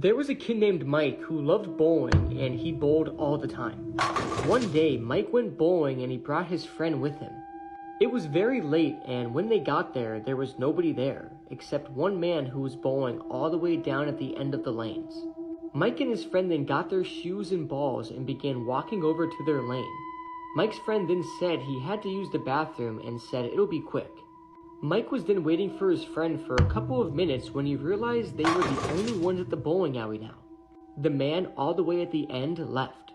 There was a kid named Mike who loved bowling and he bowled all the time. One day, Mike went bowling and he brought his friend with him. It was very late and when they got there, there was nobody there except one man who was bowling all the way down at the end of the lanes. Mike and his friend then got their shoes and balls and began walking over to their lane. Mike's friend then said he had to use the bathroom and said it'll be quick. Mike was then waiting for his friend for a couple of minutes when he realized they were the only ones at the bowling alley now. The man all the way at the end left.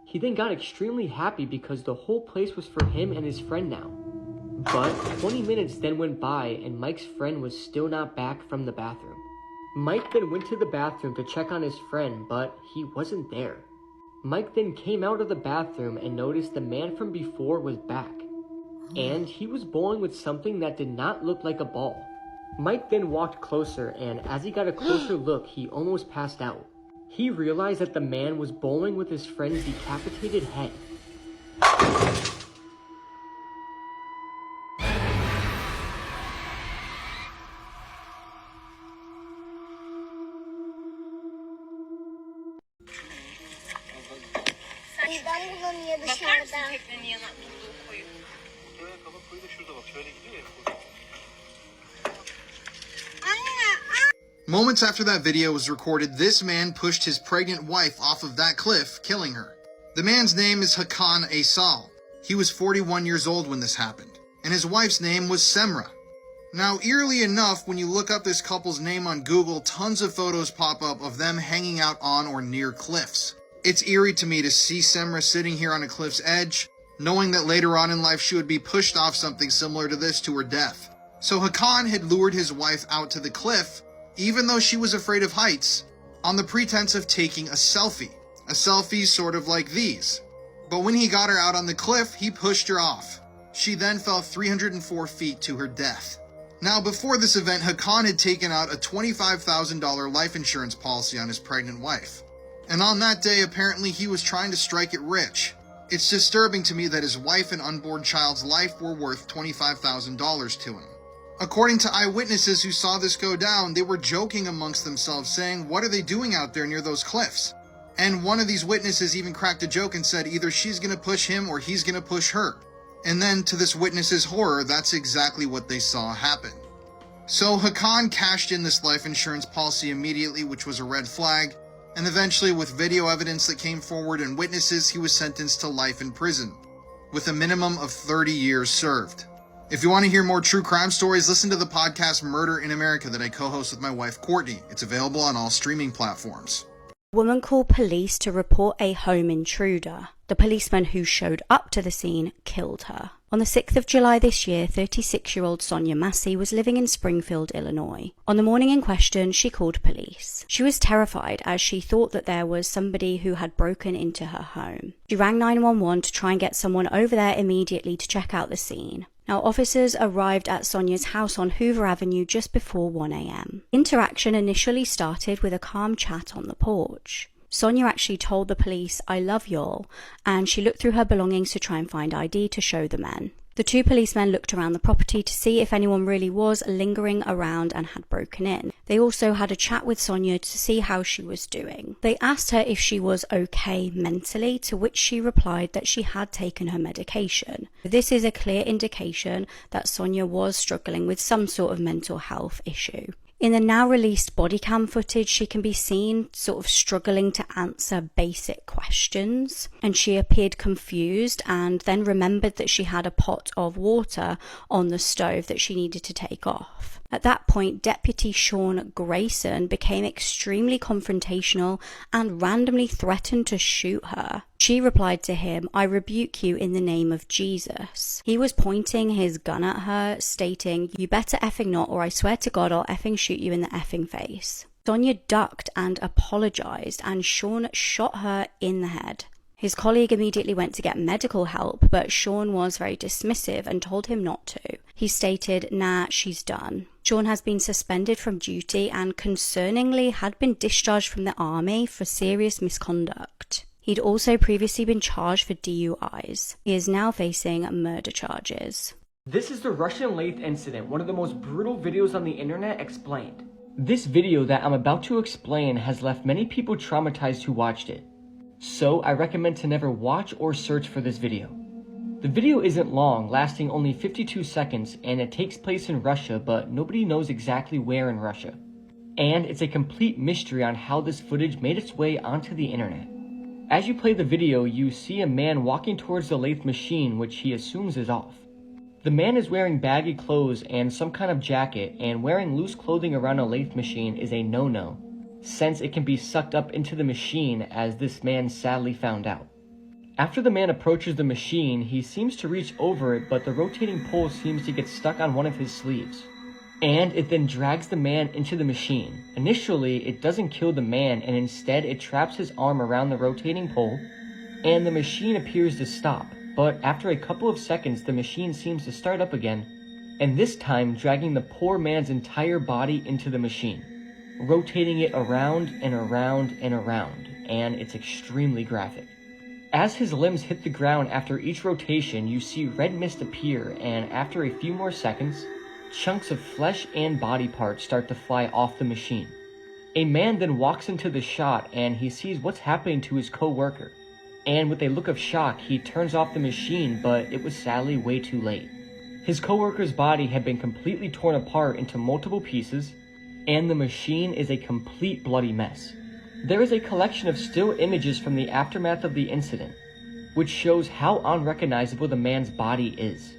He then got extremely happy because the whole place was for him and his friend now. But 20 minutes then went by and Mike's friend was still not back from the bathroom. Mike then went to the bathroom to check on his friend, but he wasn't there. Mike then came out of the bathroom and noticed the man from before was back. And he was bowling with something that did not look like a ball. Mike then walked closer, and as he got a closer look, he almost passed out. He realized that the man was bowling with his friend's decapitated head. Moments after that video was recorded, this man pushed his pregnant wife off of that cliff, killing her. The man's name is Hakan Aysal. He was 41 years old when this happened, and his wife's name was Semra. Now, eerily enough, when you look up this couple's name on Google, tons of photos pop up of them hanging out on or near cliffs. It's eerie to me to see Semra sitting here on a cliff's edge, knowing that later on in life she would be pushed off something similar to this to her death. So Hakan had lured his wife out to the cliff, even though she was afraid of heights, on the pretense of taking a selfie. A selfie sort of like these. But when he got her out on the cliff, he pushed her off. She then fell 304 feet to her death. Now, before this event, Hakan had taken out a $25,000 life insurance policy on his pregnant wife. And on that day, apparently he was trying to strike it rich. It's disturbing to me that his wife and unborn child's life were worth $25,000 to him. According to eyewitnesses who saw this go down, they were joking amongst themselves saying, "What are they doing out there near those cliffs?" And one of these witnesses even cracked a joke and said either she's gonna push him or he's gonna push her. And then to this witness's horror, that's exactly what they saw happen. So Hakan cashed in this life insurance policy immediately, which was a red flag, and eventually with video evidence that came forward and witnesses, he was sentenced to life in prison, with a minimum of 30 years served. If you want to hear more true crime stories, listen to the podcast Murder in America that I co-host with my wife Courtney. It's available on all streaming platforms. A woman called police to report a home intruder. The policeman who showed up to the scene killed her. On the 6th of July this year, 36-year-old Sonia Massey was living in Springfield, Illinois. On the morning in question, she called police. She was terrified as she thought that there was somebody who had broken into her home. She rang 911 to try and get someone over there immediately to check out the scene. Now, officers arrived at Sonia's house on Hoover Avenue just before 1 a.m. Interaction initially started with a calm chat on the porch. Sonia actually told the police, "I love y'all," and she looked through her belongings to try and find ID to show the men. The two policemen looked around the property to see if anyone really was lingering around and had broken in. They also had a chat with Sonia to see how she was doing. They asked her if she was okay mentally, to which she replied that she had taken her medication. This is a clear indication that Sonia was struggling with some sort of mental health issue. In the now released body cam footage, she can be seen sort of struggling to answer basic questions, and she appeared confused and then remembered that she had a pot of water on the stove that she needed to take off. At that point, Deputy Sean Grayson became extremely confrontational and randomly threatened to shoot her. She replied to him, "I rebuke you in the name of Jesus." He was pointing his gun at her, stating, "You better effing not, or I swear to God I'll effing shoot you in the effing face." Sonia ducked and apologized, and Sean shot her in the head. His colleague immediately went to get medical help, but Sean was very dismissive and told him not to. He stated, "Nah, she's done." Sean has been suspended from duty and concerningly had been discharged from the army for serious misconduct. He'd also previously been charged for DUIs. He is now facing murder charges. This is the Russian lathe incident, one of the most brutal videos on the internet explained. This video that I'm about to explain has left many people traumatized who watched it, so I recommend to never watch or search for this video. The video isn't long, lasting only 52 seconds, and it takes place in Russia, but nobody knows exactly where in Russia. And it's a complete mystery on how this footage made its way onto the internet. As you play the video, you see a man walking towards the lathe machine, which he assumes is off. The man is wearing baggy clothes and some kind of jacket, and wearing loose clothing around a lathe machine is a no-no, since it can be sucked up into the machine, as this man sadly found out. After the man approaches the machine, he seems to reach over it, but the rotating pole seems to get stuck on one of his sleeves. And it then drags the man into the machine. Initially, it doesn't kill the man, and instead it traps his arm around the rotating pole, and the machine appears to stop. But after a couple of seconds, the machine seems to start up again, and this time dragging the poor man's entire body into the machine, rotating it around and around and around, and it's extremely graphic. As his limbs hit the ground after each rotation, you see red mist appear, and after a few more seconds, chunks of flesh and body parts start to fly off the machine. A man then walks into the shot, and he sees what's happening to his co-worker. And with a look of shock, he turns off the machine, but it was sadly way too late. His co-worker's body had been completely torn apart into multiple pieces, and the machine is a complete bloody mess. There is a collection of still images from the aftermath of the incident, which shows how unrecognizable the man's body is.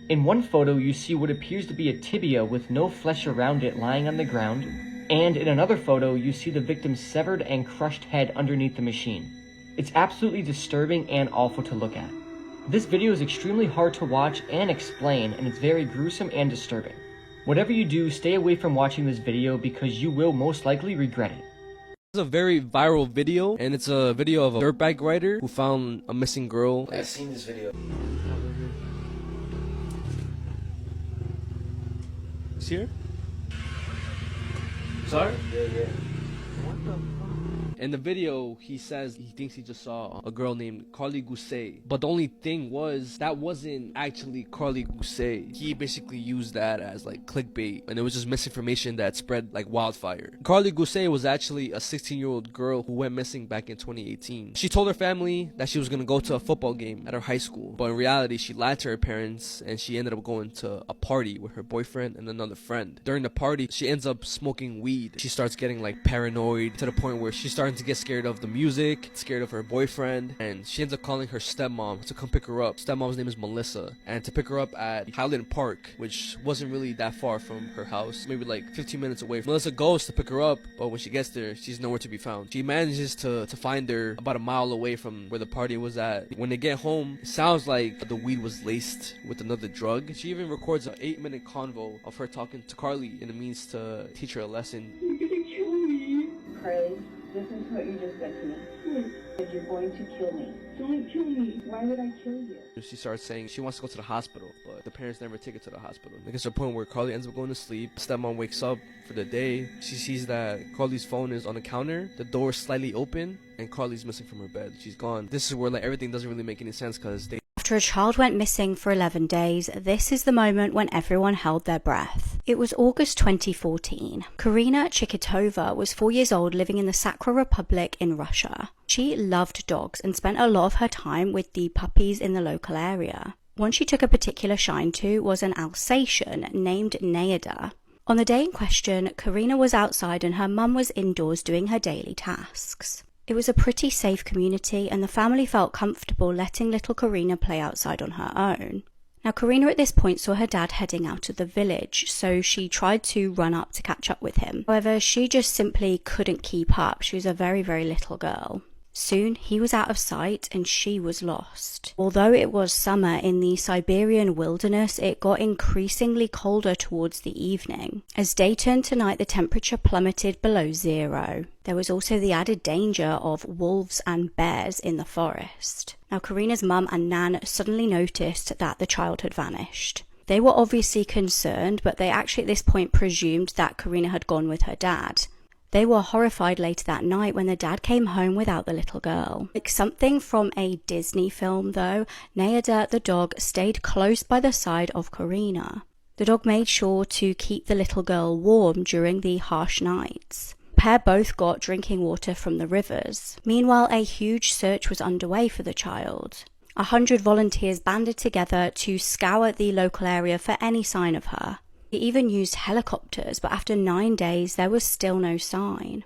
In one photo, you see what appears to be a tibia with no flesh around it lying on the ground, and in another photo, you see the victim's severed and crushed head underneath the machine. It's absolutely disturbing and awful to look at. This video is extremely hard to watch and explain, and it's very gruesome and disturbing. Whatever you do, stay away from watching this video because you will most likely regret it. It's a very viral video, and it's a video of a dirtbag rider who found a missing girl. I've seen this video. See her? Sorry? Yeah. In the video, he says he thinks he just saw a girl named Carly Gousset. But the only thing was, that wasn't actually Carly Gousset. He basically used that as like clickbait, and it was just misinformation that spread like wildfire. Carly Gousset was actually a 16-year-old girl who went missing back in 2018. She told her family that she was gonna go to a football game at her high school, but in reality, she lied to her parents, and she ended up going to a party with her boyfriend and another friend. During the party, she ends up smoking weed. She starts getting like paranoid to the point where she starts to get scared of the music, scared of her boyfriend, and she ends up calling her stepmom to come pick her up. Stepmom's name is Melissa, and to pick her up at Highland Park, which wasn't really that far from her house, maybe like 15 minutes away. Melissa goes to pick her up, but when she gets there, she's nowhere to be found. She manages to find her about a mile away from where the party was at. When they get home, it sounds like the weed was laced with another drug. She even records an 8-minute convo of her talking to Carly in the means to teach her a lesson. You're gonna kill me. Carly, listen to what you just said to me. That you're going to kill me. Don't kill me. Why would I kill you? She starts saying she wants to go to the hospital, but the parents never take her to the hospital. It gets to a point where Carly ends up going to sleep. Stepmom wakes up for the day. She sees that Carly's phone is on the counter, the door is slightly open, and Carly's missing from her bed. She's gone. This is where like everything doesn't really make any sense, because After a child went missing for 11 days, this is the moment when everyone held their breath. It was August 2014. Karina Chikitova was 4 years old, living in the Sakha Republic in Russia. She loved dogs and spent a lot of her time with the puppies in the local area. One she took a particular shine to was an Alsatian named Naida. On the day in question, Karina was outside and her mum was indoors doing her daily tasks. It was a pretty safe community, and the family felt comfortable letting little Karina play outside on her own. Now, Karina at this point saw her dad heading out of the village, so she tried to run up to catch up with him. However, she just simply couldn't keep up. She was a very, very little girl. Soon, he was out of sight and she was lost. Although it was summer in the Siberian wilderness, it got increasingly colder towards the evening. As day turned to night, the temperature plummeted below zero. There was also the added danger of wolves and bears in the forest. Now, Karina's mum and Nan suddenly noticed that the child had vanished. They were obviously concerned, but they actually at this point presumed that Karina had gone with her dad. They were horrified later that night when the dad came home without the little girl. Like something from a Disney film though, Naida the dog stayed close by the side of Karina. The dog made sure to keep the little girl warm during the harsh nights. The pair both got drinking water from the rivers. Meanwhile, a huge search was underway for the child. 100 volunteers banded together to scour the local area for any sign of her. They even used helicopters, but after 9 days, there was still no sign.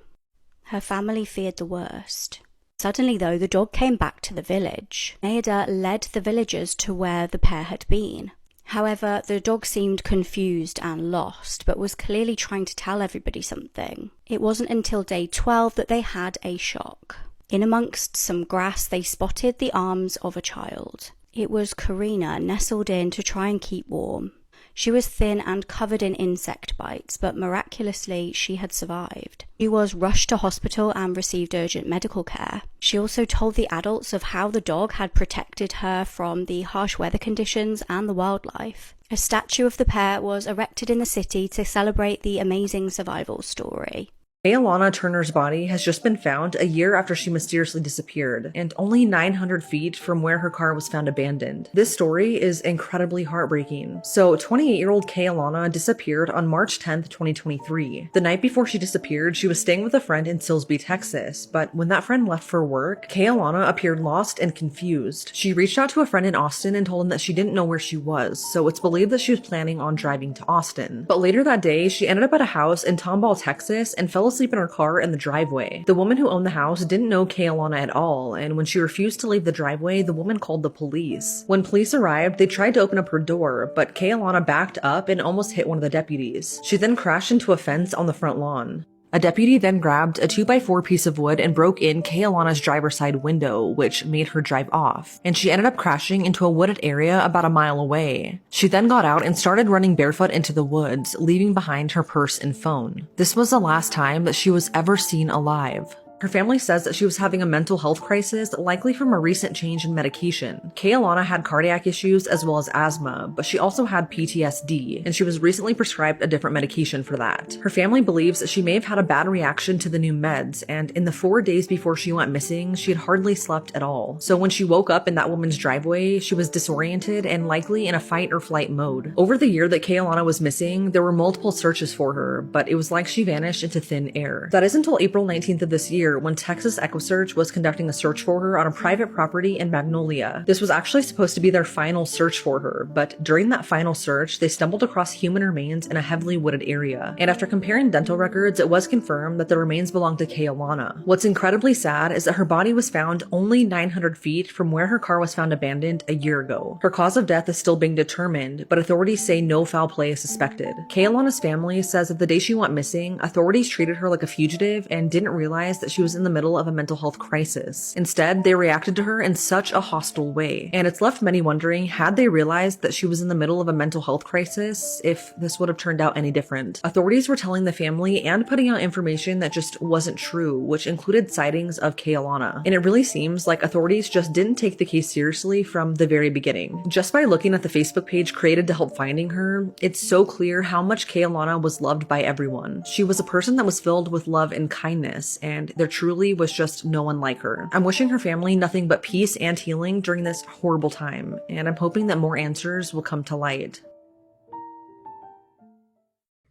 Her family feared the worst. Suddenly, though, the dog came back to the village. Naida led the villagers to where the pair had been. However, the dog seemed confused and lost, but was clearly trying to tell everybody something. It wasn't until day 12 that they had a shock. In amongst some grass, they spotted the arms of a child. It was Karina, nestled in to try and keep warm. She was thin and covered in insect bites, but miraculously she had survived. She was rushed to hospital and received urgent medical care. She also told the adults of how the dog had protected her from the harsh weather conditions and the wildlife. A statue of the pair was erected in the city to celebrate the amazing survival story. Alana Turner's body has just been found a year after she mysteriously disappeared, and only 900 feet from where her car was found abandoned. This story is incredibly heartbreaking. So, 28-year-old Alana disappeared on March 10th, 2023. The night before she disappeared, she was staying with a friend in Silsbee, Texas, but when that friend left for work, Alana appeared lost and confused. She reached out to a friend in Austin and told him that she didn't know where she was, so it's believed that she was planning on driving to Austin. But later that day, she ended up at a house in Tomball, Texas, and fell asleep in her car in the driveway. The woman who owned the house didn't know Alana at all, and when she refused to leave the driveway, the woman called the police. When police arrived, they tried to open up her door, but Alana backed up and almost hit one of the deputies. She then crashed into a fence on the front lawn. A deputy then grabbed a 2x4 piece of wood and broke in Alana's driver's side window, which made her drive off, and she ended up crashing into a wooded area about a mile away. She then got out and started running barefoot into the woods, leaving behind her purse and phone. This was the last time that she was ever seen alive. Her family says that she was having a mental health crisis, likely from a recent change in medication. Alana had cardiac issues as well as asthma, but she also had PTSD, and she was recently prescribed a different medication for that. Her family believes that she may have had a bad reaction to the new meds, and in the 4 days before she went missing, she had hardly slept at all. So when she woke up in that woman's driveway, she was disoriented and likely in a fight or flight mode. Over the year that Alana was missing, there were multiple searches for her, but it was like she vanished into thin air. That is until April 19th of this year, when Texas EquuSearch was conducting a search for her on a private property in Magnolia. This was actually supposed to be their final search for her, but during that final search, they stumbled across human remains in a heavily wooded area. And after comparing dental records, it was confirmed that the remains belonged to Alana. What's incredibly sad is that her body was found only 900 feet from where her car was found abandoned a year ago. Her cause of death is still being determined, but authorities say no foul play is suspected. Alana's family says that the day she went missing, authorities treated her like a fugitive and didn't realize that she was in the middle of a mental health crisis. Instead, they reacted to her in such a hostile way, and it's left many wondering, had they realized that she was in the middle of a mental health crisis, if this would have turned out any different. Authorities were telling the family and putting out information that just wasn't true, which included sightings of Alana. And it really seems like authorities just didn't take the case seriously from the very beginning. Just by looking at the Facebook page created to help finding her, it's so clear how much Alana was loved by everyone. She was a person that was filled with love and kindness, and there truly was just no one like her. I'm wishing her family nothing but peace and healing during this horrible time, and I'm hoping that more answers will come to light.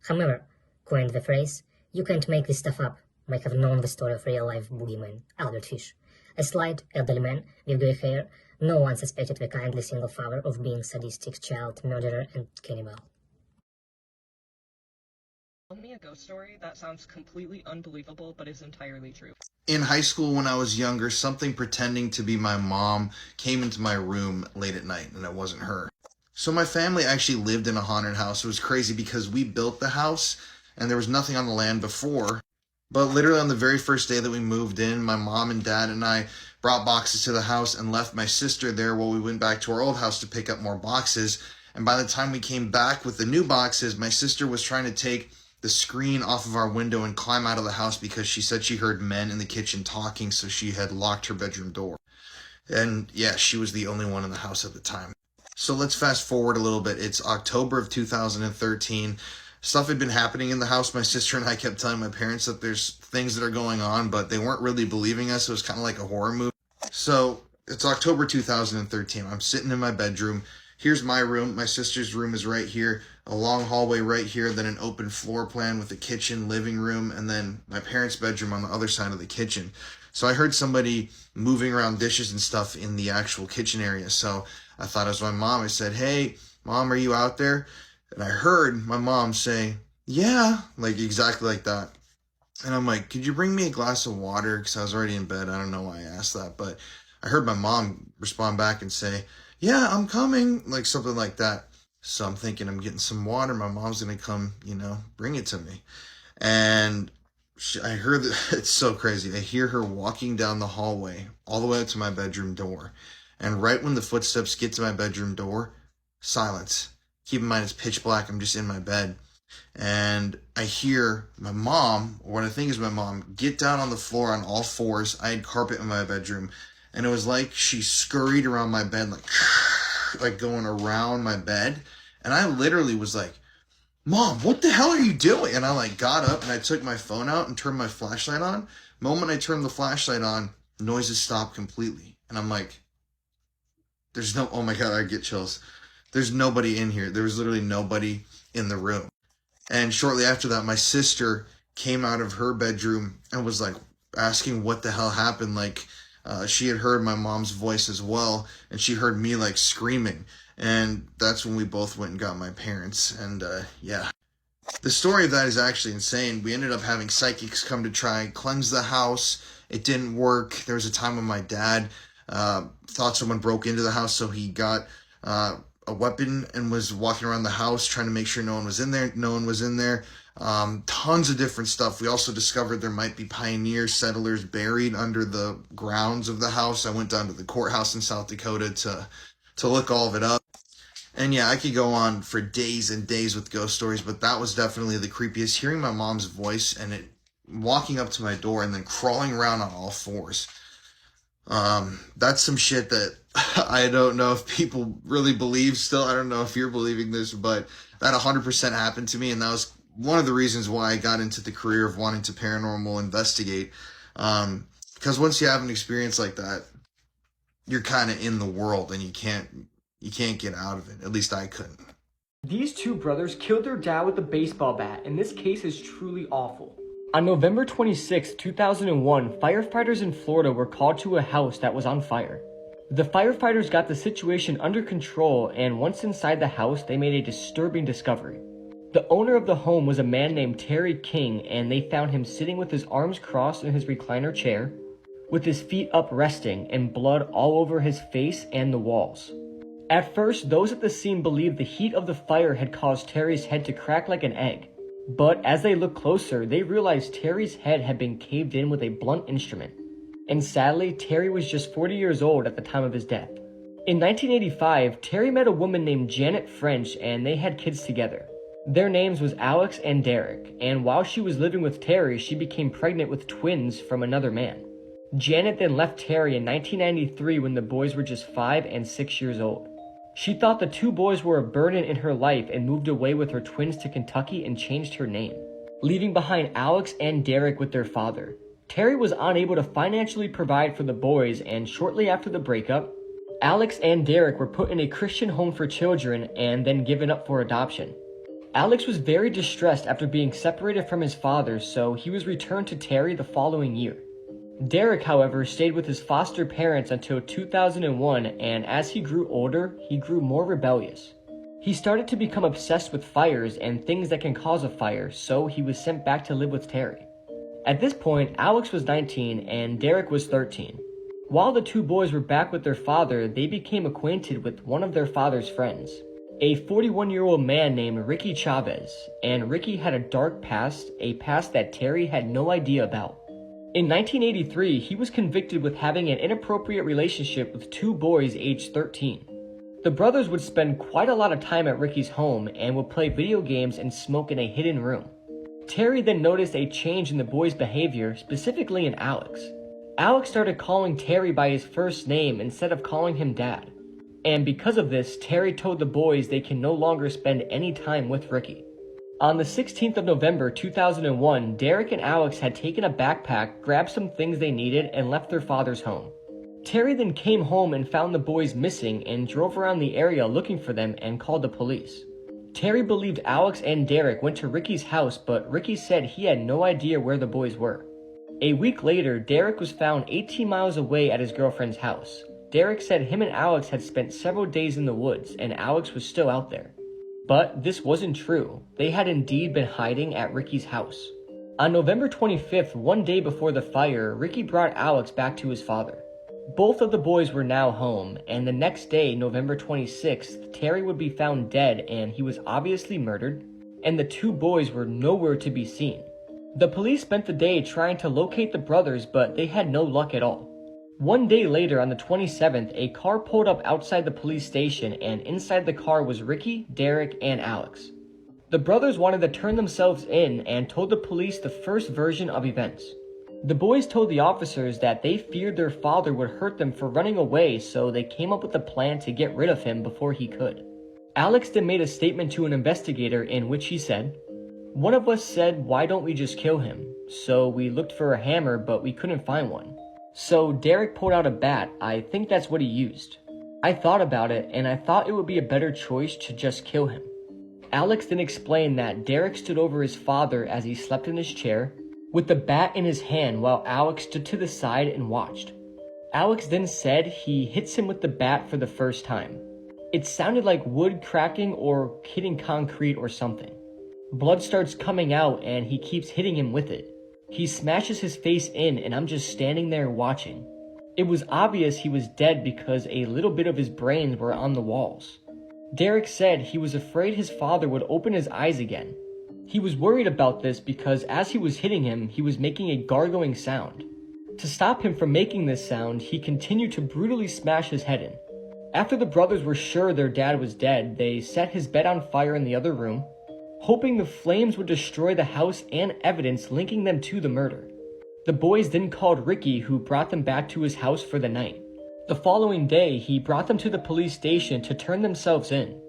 Hammer coined the phrase, "You can't make this stuff up," might have known the story of real-life boogeyman, Albert Fish. A slight, elderly man with grey hair, no one suspected the kindly single father of being sadistic child murderer and cannibal. Tell me a ghost story that sounds completely unbelievable but is entirely true. In high school when I was younger, something pretending to be my mom came into my room late at night, and it wasn't her. So my family actually lived in a haunted house. It was crazy because we built the house and there was nothing on the land before. But literally on the very first day that we moved in, my mom and dad and I brought boxes to the house and left my sister there while we went back to our old house to pick up more boxes. And by the time we came back with the new boxes, my sister was trying to take the screen off of our window and climb out of the house because she said she heard men in the kitchen talking, so she had locked her bedroom door. And yeah, she was the only one in the house at the time. So let's fast forward a little bit. It's October of 2013. Stuff had been happening in the house. My sister and I kept telling my parents that there's things that are going on, but they weren't really believing us. It was kind of like a horror movie. So it's October 2013. I'm sitting in my bedroom. Here's my room. My sister's room is right here. a long hallway right here, then an open floor plan with a kitchen, living room, and then my parents' bedroom on the other side of the kitchen. So I heard somebody moving around dishes and stuff in the actual kitchen area. So I thought it was my mom. I said, "Hey, Mom, are you out there?" And I heard my mom say, "Yeah," like exactly like that. And I'm like, "Could you bring me a glass of water?" Because I was already in bed. I don't know why I asked that, but I heard my mom respond back and say, "Yeah, I'm coming," like something like that. So I'm thinking I'm getting some water. My mom's going to come, bring it to me. And I heard that. It's so crazy. I hear her walking down the hallway all the way up to my bedroom door. And right when the footsteps get to my bedroom door, silence. Keep in mind, it's pitch black. I'm just in my bed. And I hear my mom, or what I think is my mom, get down on the floor on all fours. I had carpet in my bedroom. And it was like she scurried around my bed, like going around my bed. And I literally was like, "Mom, what the hell are you doing?" And I got up and I took my phone out and turned my flashlight on. The moment I turned the flashlight on, noises stopped completely. And I'm like, oh my God, I get chills. There's nobody in here. There was literally nobody in the room. And shortly after that, my sister came out of her bedroom and was asking what the hell happened. She had heard my mom's voice as well, and she heard me screaming. And that's when we both went and got my parents. And yeah, the story of that is actually insane. We ended up having psychics come to try and cleanse the house. It didn't work. There was a time when my dad thought someone broke into the house, so he got a weapon and was walking around the house trying to make sure no one was in there. No one was in there. Tons of different stuff. We also discovered there might be pioneer settlers buried under the grounds of the house. I went down to the courthouse in South Dakota to look all of it up. And yeah, I could go on for days and days with ghost stories, but that was definitely the creepiest. Hearing my mom's voice and it walking up to my door and then crawling around on all fours. That's some shit that I don't know if people really believe still. I don't know if you're believing this, but that 100% happened to me. And that was one of the reasons why I got into the career of wanting to paranormal investigate. Because once you have an experience like that, you're kind of in the world and you can't get out of it. At least I couldn't. These two brothers killed their dad with a baseball bat, and this case is truly awful. On November 26, 2001, firefighters in Florida were called to a house that was on fire. The firefighters got the situation under control, and once inside the house, they made a disturbing discovery. The owner of the home was a man named Terry King, and they found him sitting with his arms crossed in his recliner chair, with his feet up resting, and blood all over his face and the walls. At first, those at the scene believed the heat of the fire had caused Terry's head to crack like an egg. But as they looked closer, they realized Terry's head had been caved in with a blunt instrument. And sadly, Terry was just 40 years old at the time of his death. In 1985, Terry met a woman named Janet French, and they had kids together. Their names was Alex and Derek, and while she was living with Terry, she became pregnant with twins from another man. Janet then left Terry in 1993 when the boys were just 5 and 6 years old. She thought the two boys were a burden in her life and moved away with her twins to Kentucky and changed her name, leaving behind Alex and Derek with their father. Terry was unable to financially provide for the boys, and shortly after the breakup, Alex and Derek were put in a Christian home for children and then given up for adoption. Alex was very distressed after being separated from his father, so he was returned to Terry the following year. Derek, however, stayed with his foster parents until 2001, and as he grew older, he grew more rebellious. He started to become obsessed with fires and things that can cause a fire, so he was sent back to live with Terry. At this point, Alex was 19 and Derek was 13. While the two boys were back with their father, they became acquainted with one of their father's friends, a 41-year-old man named Ricky Chavez, and Ricky had a dark past, a past that Terry had no idea about. In 1983, he was convicted with having an inappropriate relationship with two boys aged 13. The brothers would spend quite a lot of time at Ricky's home and would play video games and smoke in a hidden room. Terry then noticed a change in the boys' behavior, specifically in Alex. Alex started calling Terry by his first name instead of calling him Dad. And because of this, Terry told the boys they can no longer spend any time with Ricky. On the 16th of November 2001, Derek and Alex had taken a backpack, grabbed some things they needed, and left their father's home. Terry then came home and found the boys missing and drove around the area looking for them and called the police. Terry believed Alex and Derek went to Ricky's house, but Ricky said he had no idea where the boys were. A week later, Derek was found 18 miles away at his girlfriend's house. Derek said him and Alex had spent several days in the woods, and Alex was still out there. But this wasn't true. They had indeed been hiding at Ricky's house. On November 25th, one day before the fire, Ricky brought Alex back to his father. Both of the boys were now home, and the next day, November 26th, Terry would be found dead and he was obviously murdered, and the two boys were nowhere to be seen. The police spent the day trying to locate the brothers, but they had no luck at all. One day later, on the 27th, a car pulled up outside the police station, and inside the car was Ricky, Derek, and Alex. The brothers wanted to turn themselves in and told the police the first version of events. The boys told the officers that they feared their father would hurt them for running away, so they came up with a plan to get rid of him before he could. Alex then made a statement to an investigator in which he said, "One of us said, why don't we just kill him? So we looked for a hammer, but we couldn't find one. So Derek pulled out a bat. I think that's what he used. I thought about it, and I thought it would be a better choice to just kill him." Alex then explained that Derek stood over his father as he slept in his chair, with the bat in his hand while Alex stood to the side and watched. Alex then said he hits him with the bat for the first time. It sounded like wood cracking or hitting concrete or something. Blood starts coming out and he keeps hitting him with it. He smashes his face in and I'm just standing there watching. It was obvious he was dead because a little bit of his brains were on the walls. Derek said he was afraid his father would open his eyes again. He was worried about this because as he was hitting him, he was making a gargling sound. To stop him from making this sound, he continued to brutally smash his head in. After the brothers were sure their dad was dead, they set his bed on fire in the other room, hoping the flames would destroy the house and evidence linking them to the murder. The boys then called Ricky, who brought them back to his house for the night. The following day, he brought them to the police station to turn themselves in.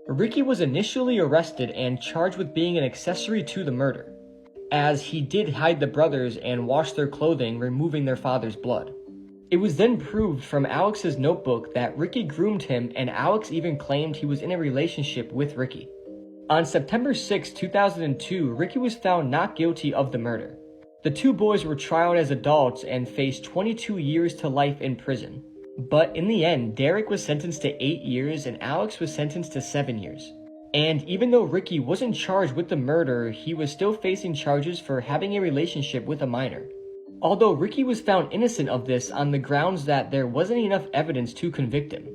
Ricky was initially arrested and charged with being an accessory to the murder, as he did hide the brothers and wash their clothing, removing their father's blood. It was then proved from Alex's notebook that Ricky groomed him, and Alex even claimed he was in a relationship with Ricky. On September 6, 2002, Ricky was found not guilty of the murder. The two boys were tried as adults and faced 22 years to life in prison. But in the end, Derek was sentenced to 8 years and Alex was sentenced to 7 years. And even though Ricky wasn't charged with the murder, he was still facing charges for having a relationship with a minor. Although Ricky was found innocent of this on the grounds that there wasn't enough evidence to convict him.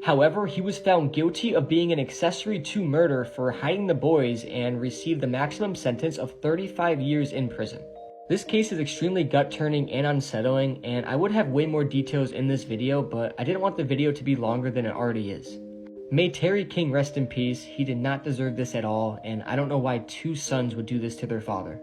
However, he was found guilty of being an accessory to murder for hiding the boys and received the maximum sentence of 35 years in prison. This case is extremely gut-turning and unsettling, and I would have way more details in this video, but I didn't want the video to be longer than it already is. May Terry King rest in peace. He did not deserve this at all, and I don't know why two sons would do this to their father.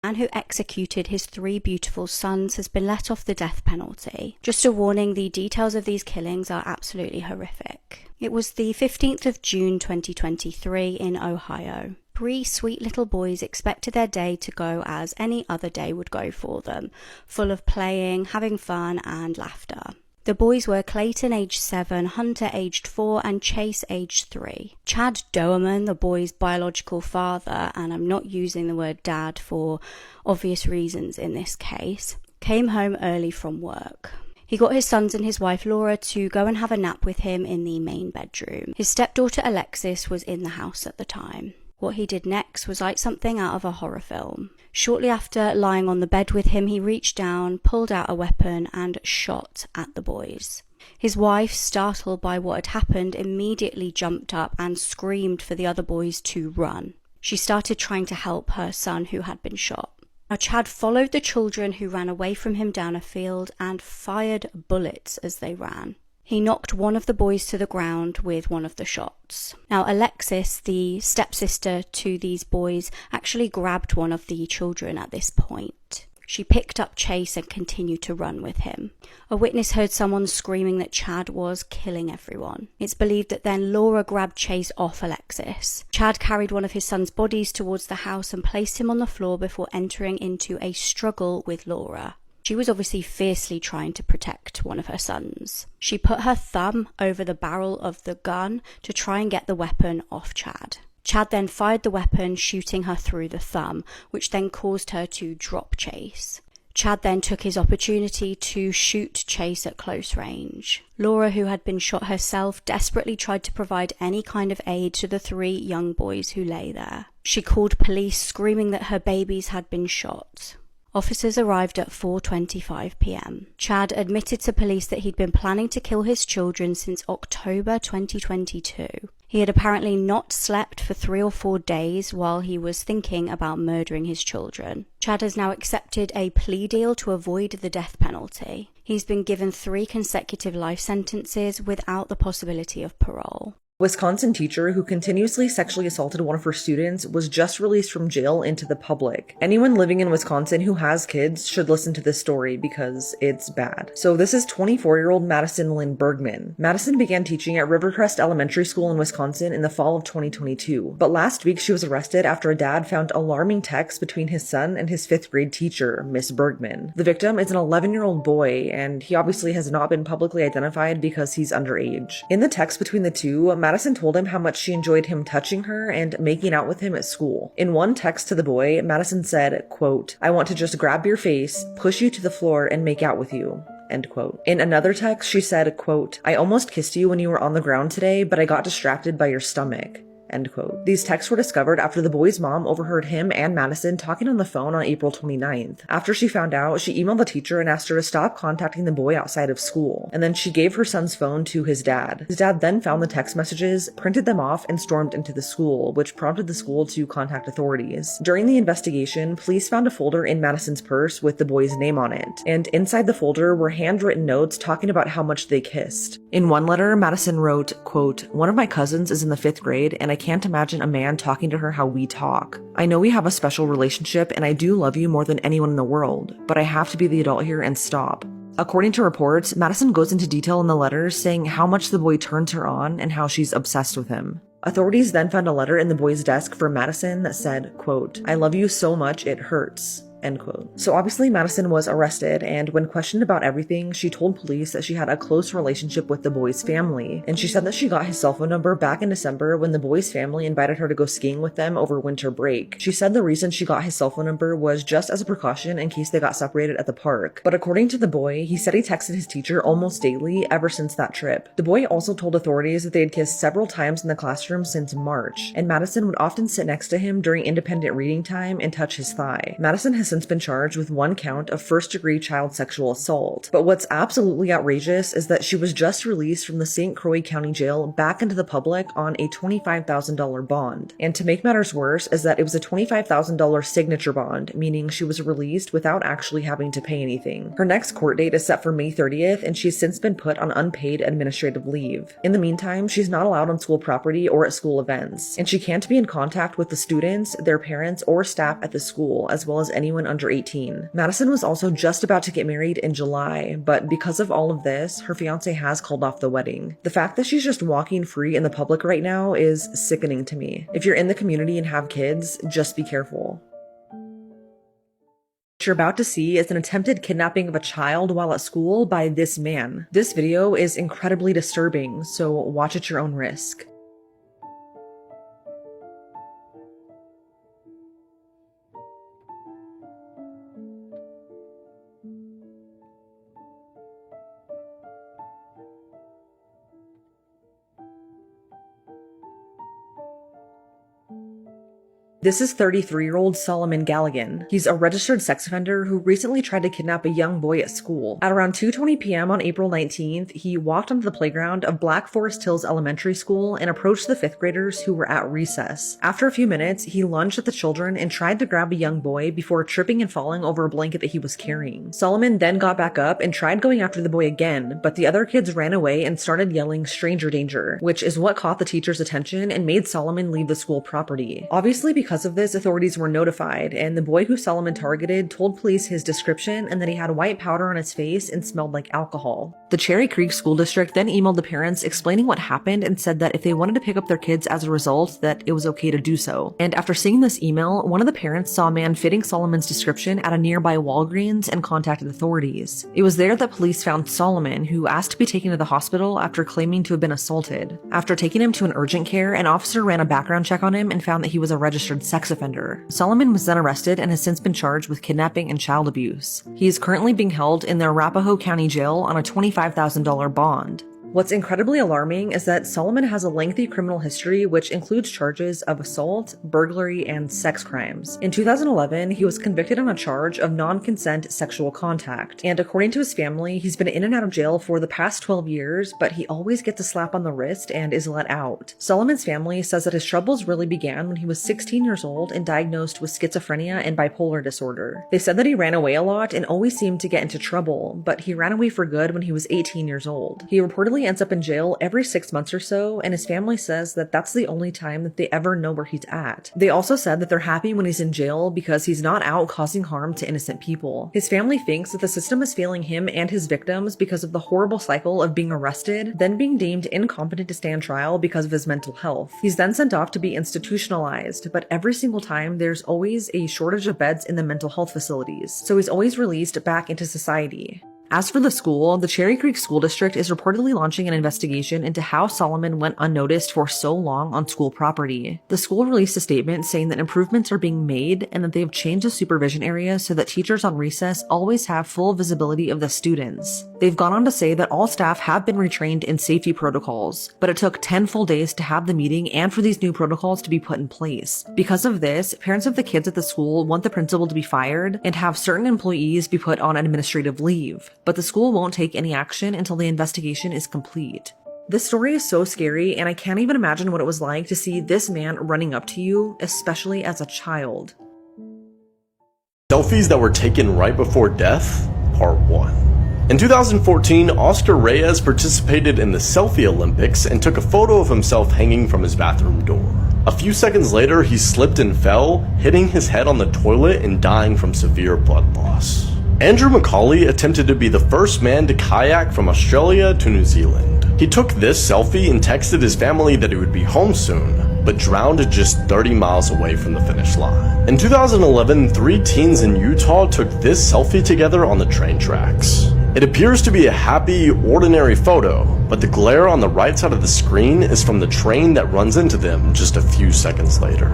The man who executed his 3 beautiful sons has been let off the death penalty. Just a warning, the details of these killings are absolutely horrific. It was the 15th of June 2023 in Ohio. 3 sweet little boys expected their day to go as any other day would go for them, full of playing, having fun, and laughter. The boys were Clayton, aged 7, Hunter, aged 4, and Chase, aged 3. Chad Doerman, the boys' biological father, and I'm not using the word dad for obvious reasons in this case, came home early from work. He got his sons and his wife Laura to go and have a nap with him in the main bedroom. His stepdaughter Alexis was in the house at the time. What he did next was like something out of a horror film. Shortly after lying on the bed with him, he reached down, pulled out a weapon, and shot at the boys. His wife, startled by what had happened, immediately jumped up and screamed for the other boys to run. She started trying to help her son who had been shot. Now, Chad followed the children who ran away from him down a field and fired bullets as they ran. He knocked one of the boys to the ground with one of the shots. Now, Alexis, the stepsister to these boys, actually grabbed one of the children at this point. She picked up Chase and continued to run with him. A witness heard someone screaming that Chad was killing everyone. It's believed that then Laura grabbed Chase off Alexis. Chad carried one of his son's bodies towards the house and placed him on the floor before entering into a struggle with Laura. She was obviously fiercely trying to protect one of her sons. She put her thumb over the barrel of the gun to try and get the weapon off Chad. Chad then fired the weapon, shooting her through the thumb, which then caused her to drop Chase. Chad then took his opportunity to shoot Chase at close range. Laura, who had been shot herself, desperately tried to provide any kind of aid to the 3 young boys who lay there. She called police, screaming that her babies had been shot. Officers arrived at 4:25 p.m. Chad admitted to police that he'd been planning to kill his children since October 2022. He had apparently not slept for 3 or 4 days while he was thinking about murdering his children. Chad has now accepted a plea deal to avoid the death penalty. He's been given 3 consecutive life sentences without the possibility of parole. Wisconsin teacher who continuously sexually assaulted one of her students was just released from jail into the public. Anyone living in Wisconsin who has kids should listen to this story because it's bad. So this is 24-year-old Madison Lynn Bergman. Madison began teaching at Rivercrest Elementary School in Wisconsin in the fall of 2022. But last week she was arrested after a dad found alarming texts between his son and his 5th grade teacher, Miss Bergman. The victim is an 11-year-old boy, and he obviously has not been publicly identified because he's underage. In the text between the two, Madison told him how much she enjoyed him touching her and making out with him at school. In one text to the boy, Madison said, quote, "I want to just grab your face, push you to the floor, and make out with you." End quote. In another text, she said, quote, "I almost kissed you when you were on the ground today, but I got distracted by your stomach." End quote. These texts were discovered after the boy's mom overheard him and Madison talking on the phone on April 29th. After she found out, she emailed the teacher and asked her to stop contacting the boy outside of school. And then she gave her son's phone to his dad. His dad then found the text messages, printed them off, and stormed into the school, which prompted the school to contact authorities. During the investigation, police found a folder in Madison's purse with the boy's name on it. And inside the folder were handwritten notes talking about how much they kissed. In one letter, Madison wrote, quote, "One of my cousins is in the 5th grade, and I can't imagine a man talking to her how we talk. I know we have a special relationship and I do love you more than anyone in the world, but I have to be the adult here and stop." According to reports, Madison goes into detail in the letters saying how much the boy turns her on and how she's obsessed with him. Authorities then found a letter in the boy's desk for Madison that said, quote, "I love you so much it hurts." End quote. So obviously Madison was arrested, and when questioned about everything, she told police that she had a close relationship with the boy's family, and she said that she got his cell phone number back in December when the boy's family invited her to go skiing with them over winter break. She said the reason she got his cell phone number was just as a precaution in case they got separated at the park. But according to the boy, he said he texted his teacher almost daily ever since that trip. The boy also told authorities that they had kissed several times in the classroom since March, and Madison would often sit next to him during independent reading time and touch his thigh. Madison has since been charged with 1 count of first-degree child sexual assault. But what's absolutely outrageous is that she was just released from the St. Croix County Jail back into the public on a $25,000 bond. And to make matters worse is that it was a $25,000 signature bond, meaning she was released without actually having to pay anything. Her next court date is set for May 30th, and she's since been put on unpaid administrative leave. In the meantime, she's not allowed on school property or at school events, and she can't be in contact with the students, their parents, or staff at the school, as well as anyone under 18. Madison was also just about to get married in July, but because of all of this, her fiance has called off the wedding. The fact that she's just walking free in the public right now is sickening to me. If you're in the community and have kids, just be careful. What you're about to see is an attempted kidnapping of a child while at school by this man. This video is incredibly disturbing, so watch at your own risk. This is 33-year-old Solomon Galligan. He's a registered sex offender who recently tried to kidnap a young boy at school. At around 2:20 p.m. on April 19th, he walked onto the playground of Black Forest Hills Elementary School and approached the 5th graders who were at recess. After a few minutes, he lunged at the children and tried to grab a young boy before tripping and falling over a blanket that he was carrying. Solomon then got back up and tried going after the boy again, but the other kids ran away and started yelling "stranger danger," which is what caught the teacher's attention and made Solomon leave the school property. Obviously, because because of this, authorities were notified, and the boy who Solomon targeted told police his description and that he had white powder on his face and smelled like alcohol. The Cherry Creek School District then emailed the parents explaining what happened and said that if they wanted to pick up their kids as a result, that it was okay to do so. And after seeing this email, one of the parents saw a man fitting Solomon's description at a nearby Walgreens and contacted authorities. It was there that police found Solomon, who asked to be taken to the hospital after claiming to have been assaulted. After taking him to an urgent care, an officer ran a background check on him and found that he was a registered sex offender. Solomon was then arrested and has since been charged with kidnapping and child abuse. He is currently being held in the Arapahoe County Jail on a $25,000 bond. What's incredibly alarming is that Solomon has a lengthy criminal history which includes charges of assault, burglary, and sex crimes. In 2011, he was convicted on a charge of non-consent sexual contact, and according to his family, he's been in and out of jail for the past 12 years, but he always gets a slap on the wrist and is let out. Solomon's family says that his troubles really began when he was 16 years old and diagnosed with schizophrenia and bipolar disorder. They said that he ran away a lot and always seemed to get into trouble, but he ran away for good when he was 18 years old. He reportedly ends up in jail every 6 months or so, and his family says that that's the only time that they ever know where he's at. They also said that they're happy when he's in jail because he's not out causing harm to innocent people. His family thinks that the system is failing him and his victims because of the horrible cycle of being arrested, then being deemed incompetent to stand trial because of his mental health. He's then sent off to be institutionalized, but every single time there's always a shortage of beds in the mental health facilities, so he's always released back into society. As for the school, the Cherry Creek School District is reportedly launching an investigation into how Solomon went unnoticed for so long on school property. The school released a statement saying that improvements are being made and that they have changed the supervision area so that teachers on recess always have full visibility of the students. They've gone on to say that all staff have been retrained in safety protocols, but it took 10 full days to have the meeting and for these new protocols to be put in place. Because of this, parents of the kids at the school want the principal to be fired and have certain employees be put on administrative leave. But the school won't take any action until the investigation is complete. This story is so scary, and I can't even imagine what it was like to see this man running up to you, especially as a child. Selfies that were taken right before death, Part 1. In 2014, Oscar Reyes participated in the Selfie Olympics and took a photo of himself hanging from his bathroom door. A few seconds later, he slipped and fell, hitting his head on the toilet and dying from severe blood loss. Andrew Macaulay attempted to be the first man to kayak from Australia to New Zealand. He took this selfie and texted his family that he would be home soon, but drowned just 30 miles away from the finish line. In 2011, 3 teens in Utah took this selfie together on the train tracks. It appears to be a happy, ordinary photo, but the glare on the right side of the screen is from the train that runs into them just a few seconds later.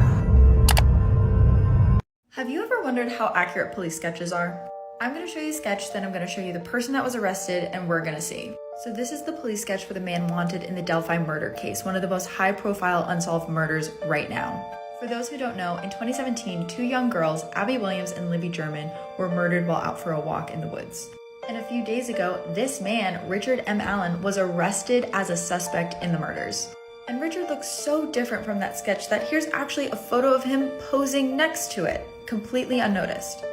Have you ever wondered how accurate police sketches are? I'm going to show you a sketch, then I'm going to show you the person that was arrested, and we're going to see. So this is the police sketch for the man wanted in the Delphi murder case, one of the most high-profile unsolved murders right now. For those who don't know, in 2017, 2 young girls, Abby Williams and Libby German, were murdered while out for a walk in the woods. And a few days ago, this man, Richard M. Allen, was arrested as a suspect in the murders. And Richard looks so different from that sketch that here's actually a photo of him posing next to it, completely unnoticed.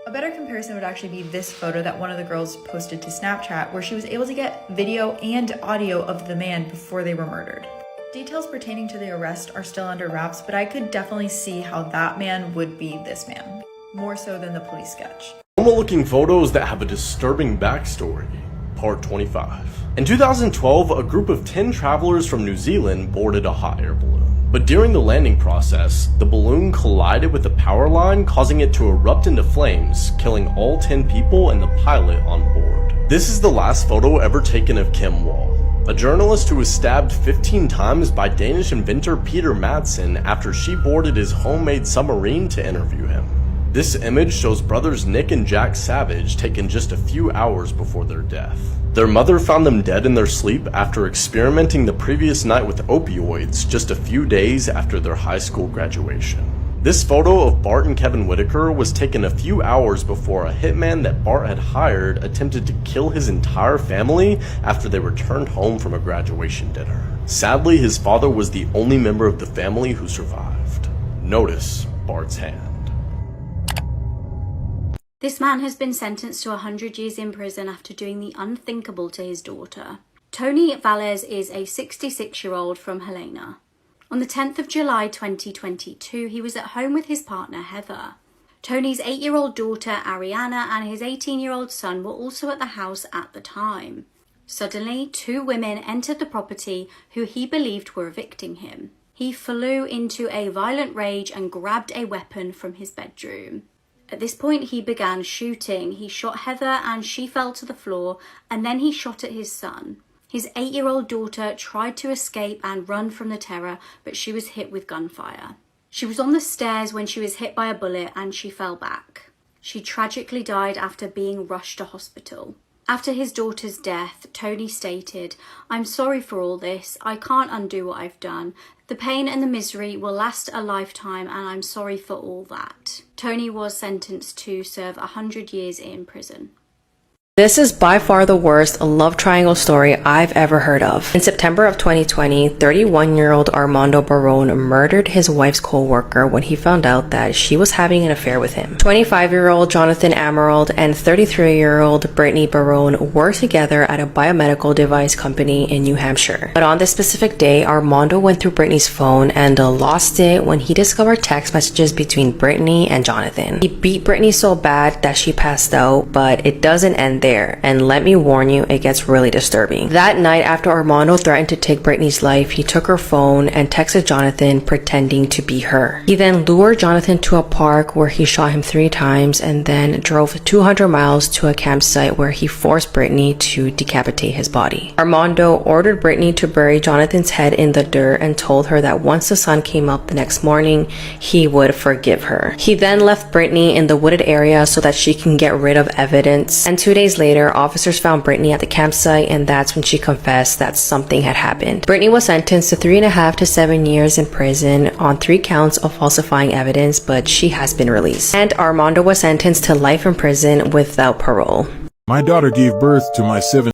A better comparison would actually be this photo that one of the girls posted to Snapchat, where she was able to get video and audio of the man before they were murdered. Details pertaining to the arrest are still under wraps, but I could definitely see how that man would be this man, more so than the police sketch. Normal-looking photos that have a disturbing backstory, Part 25. In 2012, a group of 10 travelers from New Zealand boarded a hot air balloon. But during the landing process, the balloon collided with the power line, causing it to erupt into flames, killing all 10 people and the pilot on board. This is the last photo ever taken of Kim Wall, a journalist who was stabbed 15 times by Danish inventor Peter Madsen after she boarded his homemade submarine to interview him. This image shows brothers Nick and Jack Savage taken just a few hours before their death. Their mother found them dead in their sleep after experimenting the previous night with opioids just a few days after their high school graduation. This photo of Bart and Kevin Whitaker was taken a few hours before a hitman that Bart had hired attempted to kill his entire family after they returned home from a graduation dinner. Sadly, his father was the only member of the family who survived. Notice Bart's hand. This man has been sentenced to 100 years in prison after doing the unthinkable to his daughter. Tony Valles is a 66-year-old from Helena. On the 10th of July 2022, he was at home with his partner Heather. Tony's 8-year-old daughter Ariana and his 18-year-old son were also at the house at the time. Suddenly, 2 women entered the property who he believed were evicting him. He flew into a violent rage and grabbed a weapon from his bedroom. At this point, he began shooting. He shot Heather and she fell to the floor, and then he shot at his son. His 8-year-old daughter tried to escape and run from the terror, but she was hit with gunfire. She was on the stairs when she was hit by a bullet and she fell back. She tragically died after being rushed to hospital. After his daughter's death, Tony stated, "I'm sorry for all this. I can't undo what I've done. The pain and the misery will last a lifetime, and I'm sorry for all that." Tony was sentenced to serve 100 years in prison. This is by far the worst love triangle story I've ever heard of. In September of 2020, 31-year-old Armando Barone murdered his wife's co-worker when he found out that she was having an affair with him. 25-year-old Jonathan Emerald and 33-year-old Brittany Barone worked together at a biomedical device company in New Hampshire. But on this specific day, Armando went through Brittany's phone and lost it when he discovered text messages between Brittany and Jonathan. He beat Brittany so bad that she passed out, but it doesn't end there, and let me warn you, it gets really disturbing. That night, after Armando threatened to take Brittany's life, he took her phone and texted Jonathan pretending to be her. He then lured Jonathan to a park where he shot him 3 times and then drove 200 miles to a campsite where he forced Brittany to decapitate his body. Armando ordered Brittany to bury Jonathan's head in the dirt and told her that once the sun came up the next morning, he would forgive her. He then left Brittany in the wooded area so that she can get rid of evidence, and 2 days later, officers found Brittany at the campsite, and that's when she confessed that something had happened. Brittany was sentenced to 3.5 to 7 years in prison on 3 counts of falsifying evidence, but she has been released. And Armando was sentenced to life in prison without parole. My daughter gave birth to my 7th.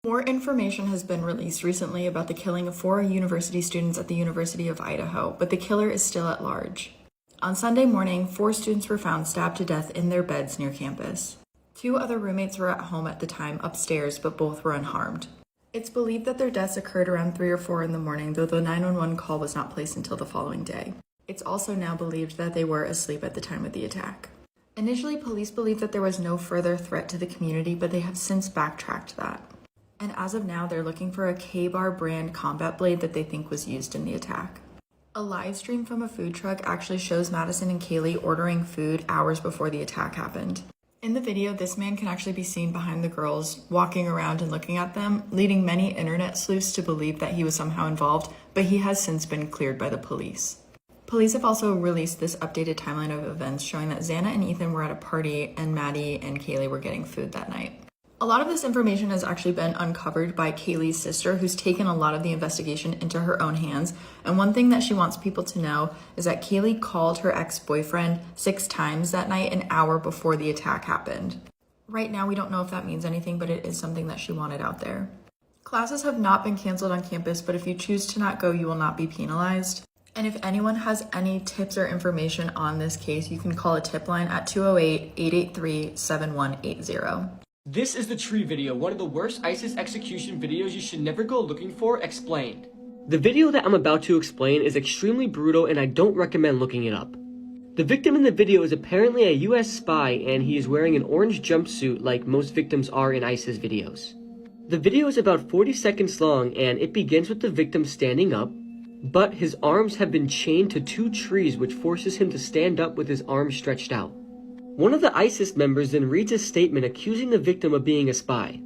More information has been released recently about the killing of 4 university students at the University of Idaho, but the killer is still at large. On Sunday morning, 4 students were found stabbed to death in their beds near campus. 2 other roommates were at home at the time upstairs, but both were unharmed. It's believed that their deaths occurred around 3 or 4 in the morning, though the 911 call was not placed until the following day. It's also now believed that they were asleep at the time of the attack. Initially, police believed that there was no further threat to the community, but they have since backtracked that. And as of now, they're looking for a K-Bar brand combat blade that they think was used in the attack. A live stream from a food truck actually shows Madison and Kaylee ordering food hours before the attack happened. In the video, this man can actually be seen behind the girls, walking around and looking at them, leading many internet sleuths to believe that he was somehow involved, but he has since been cleared by the police. Police have also released this updated timeline of events showing that Xana and Ethan were at a party and Maddie and Kaylee were getting food that night. A lot of this information has actually been uncovered by Kaylee's sister, who's taken a lot of the investigation into her own hands. And one thing that she wants people to know is that Kaylee called her ex-boyfriend 6 times that night, an hour before the attack happened. Right now, we don't know if that means anything, but it is something that she wanted out there. Classes have not been canceled on campus, but if you choose to not go, you will not be penalized. And if anyone has any tips or information on this case, you can call a tip line at 208-883-7180. This is the tree video, one of the worst ISIS execution videos you should never go looking for, explained. The video that I'm about to explain is extremely brutal and I don't recommend looking it up. The victim in the video is apparently a US spy and he is wearing an orange jumpsuit like most victims are in ISIS videos. The video is about 40 seconds long and it begins with the victim standing up, but his arms have been chained to 2 trees which forces him to stand up with his arms stretched out. One of the ISIS members then reads a statement accusing the victim of being a spy.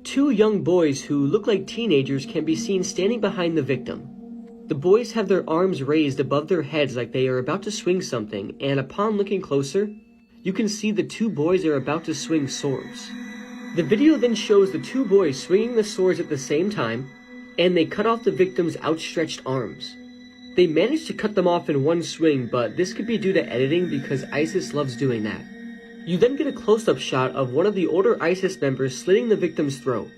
2 young boys who look like teenagers can be seen standing behind the victim. The boys have their arms raised above their heads like they are about to swing something, and upon looking closer, you can see the 2 boys are about to swing swords. The video then shows the 2 boys swinging the swords at the same time, and they cut off the victim's outstretched arms. They managed to cut them off in one swing, but this could be due to editing because ISIS loves doing that. You then get a close-up shot of one of the older ISIS members slitting the victim's throat.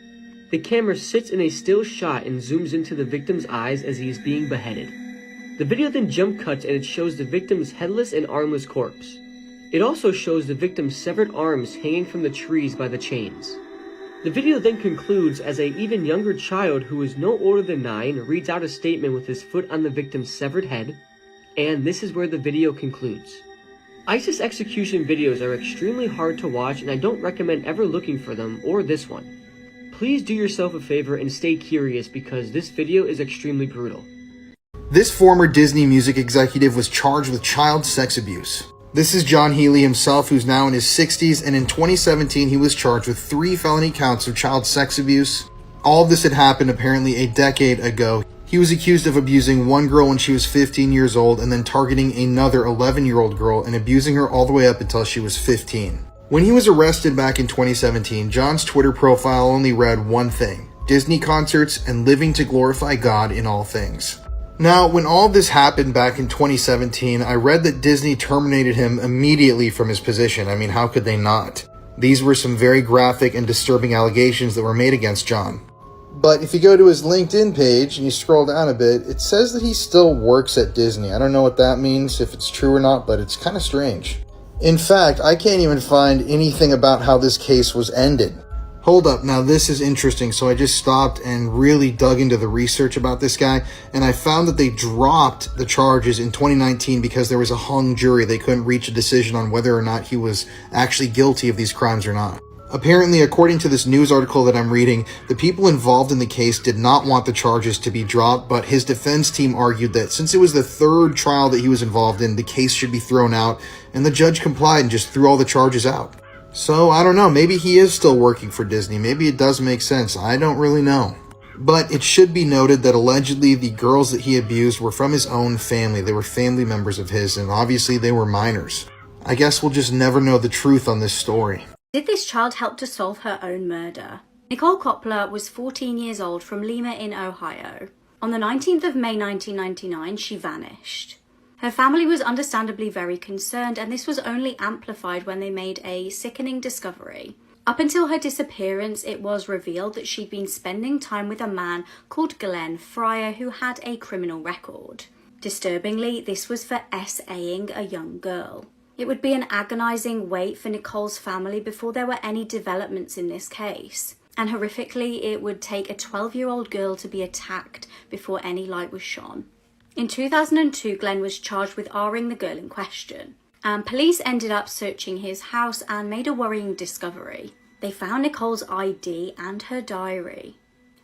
The camera sits in a still shot and zooms into the victim's eyes as he is being beheaded. The video then jump cuts and it shows the victim's headless and armless corpse. It also shows the victim's severed arms hanging from the trees by the chains. The video then concludes as an even younger child who is no older than 9 reads out a statement with his foot on the victim's severed head, and this is where the video concludes. ISIS execution videos are extremely hard to watch and I don't recommend ever looking for them or this one. Please do yourself a favor and stay curious because this video is extremely brutal. This former Disney music executive was charged with child sex abuse. This is John Healey himself, who's now in his 60s, and in 2017 he was charged with 3 felony counts of child sex abuse. All of this had happened apparently a decade ago. He was accused of abusing one girl when she was 15 years old and then targeting another 11-year-old girl and abusing her all the way up until she was 15. When he was arrested back in 2017, John's Twitter profile only read one thing: Disney concerts and living to glorify God in all things. Now, when all this happened back in 2017, I read that Disney terminated him immediately from his position. I mean, how could they not? These were some very graphic and disturbing allegations that were made against John. But if you go to his LinkedIn page and you scroll down a bit, it says that he still works at Disney. I don't know what that means, if it's true or not, but it's kind of strange. In fact, I can't even find anything about how this case was ended. Hold up, now this is interesting. So I just stopped and really dug into the research about this guy, and I found that they dropped the charges in 2019 because there was a hung jury. They couldn't reach a decision on whether or not he was actually guilty of these crimes or not. Apparently, according to this news article that I'm reading, the people involved in the case did not want the charges to be dropped, but his defense team argued that since it was the 3rd trial that he was involved in, the case should be thrown out, and the judge complied and just threw all the charges out. So, I don't know, maybe he is still working for Disney, maybe it does make sense, I don't really know. But it should be noted that allegedly the girls that he abused were from his own family. They were family members of his, and obviously they were minors. I guess we'll just never know the truth on this story. Did this child help to solve her own murder? Nicole Koppler was 14 years old from Lima in Ohio. On the 19th of May 1999, she vanished. Her family was understandably very concerned, and this was only amplified when they made a sickening discovery. Up until her disappearance, it was revealed that she'd been spending time with a man called Glenn Fryer who had a criminal record. Disturbingly, this was for SAing a young girl. It would be an agonizing wait for Nicole's family before there were any developments in this case. And horrifically, it would take a 12-year-old girl to be attacked before any light was shone. In 2002, Glenn was charged with R-ing the girl in question. And police ended up searching his house and made a worrying discovery. They found Nicole's ID and her diary.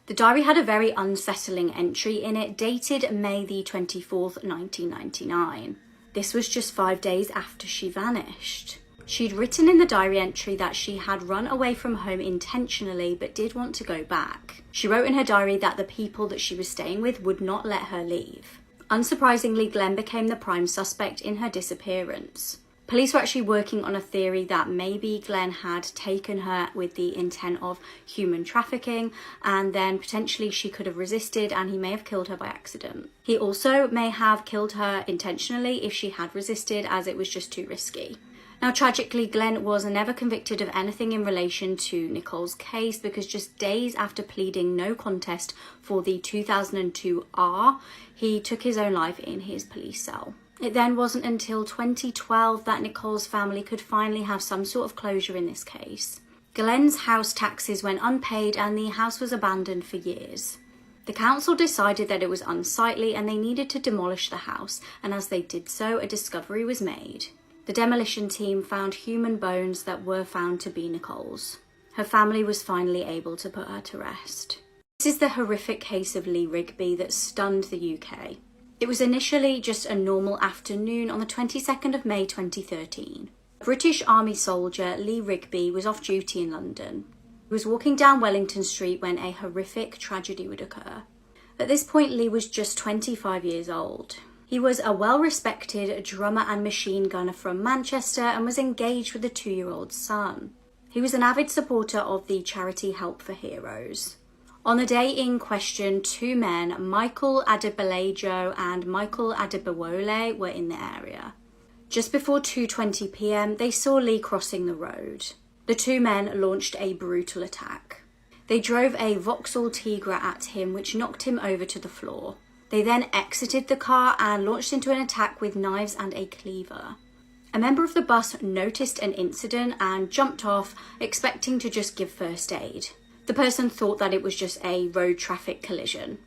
The diary had a very unsettling entry in it dated May the 24th, 1999. This was just 5 days after she vanished. She'd written in the diary entry that she had run away from home intentionally but did want to go back. She wrote in her diary that the people that she was staying with would not let her leave. Unsurprisingly, Glenn became the prime suspect in her disappearance. Police were actually working on a theory that maybe Glenn had taken her with the intent of human trafficking, and then potentially she could have resisted and he may have killed her by accident. He also may have killed her intentionally if she had resisted, as it was just too risky. Now, tragically, Glenn was never convicted of anything in relation to Nicole's case because just days after pleading no contest for the 2002 R, he took his own life in his police cell. It then wasn't until 2012 that Nicole's family could finally have some sort of closure in this case. Glenn's house taxes went unpaid and the house was abandoned for years. The council decided that it was unsightly and they needed to demolish the house, and as they did so, a discovery was made. The demolition team found human bones that were found to be Nicole's. Her family was finally able to put her to rest. This is the horrific case of Lee Rigby that stunned the UK. It was initially just a normal afternoon on the 22nd of May 2013. A British Army soldier, Lee Rigby, was off duty in London. He was walking down Wellington Street when a horrific tragedy would occur. At this point, Lee was just 25 years old. He was a well-respected drummer and machine gunner from Manchester and was engaged with a 2-year-old son. He was an avid supporter of the charity Help for Heroes. On the day in question, 2 men, Michael Adebelejo and Michael Adebowole, were in the area. Just before 2:20 p.m, they saw Lee crossing the road. The 2 men launched a brutal attack. They drove a Vauxhall Tigra at him, which knocked him over to the floor. They then exited the car and launched into an attack with knives and a cleaver. A member of the bus noticed an incident and jumped off, expecting to just give first aid. The person thought that it was just a road traffic collision.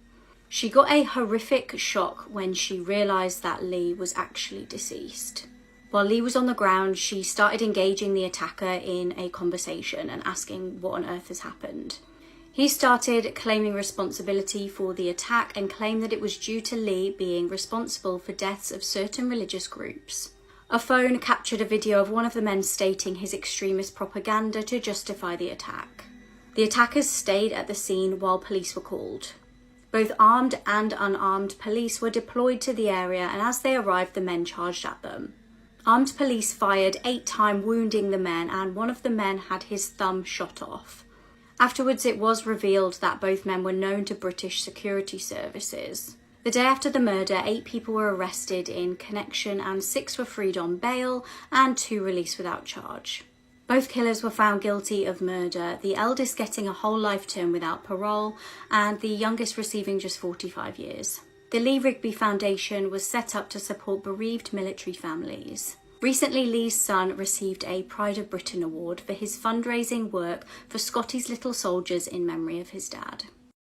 She got a horrific shock when she realised that Lee was actually deceased. While Lee was on the ground, she started engaging the attacker in a conversation and asking what on earth has happened. He started claiming responsibility for the attack and claimed that it was due to Lee being responsible for deaths of certain religious groups. A phone captured a video of one of the men stating his extremist propaganda to justify the attack. The attackers stayed at the scene while police were called. Both armed and unarmed police were deployed to the area, and as they arrived, the men charged at them. Armed police fired 8 times, wounding the men, and one of the men had his thumb shot off. Afterwards, it was revealed that both men were known to British security services. The day after the murder, 8 people were arrested in connection and 6 were freed on bail and 2 released without charge. Both killers were found guilty of murder, the eldest getting a whole life term without parole and the youngest receiving just 45 years. The Lee Rigby Foundation was set up to support bereaved military families. Recently, Lee's son received a Pride of Britain award for his fundraising work for Scotty's Little Soldiers in memory of his dad.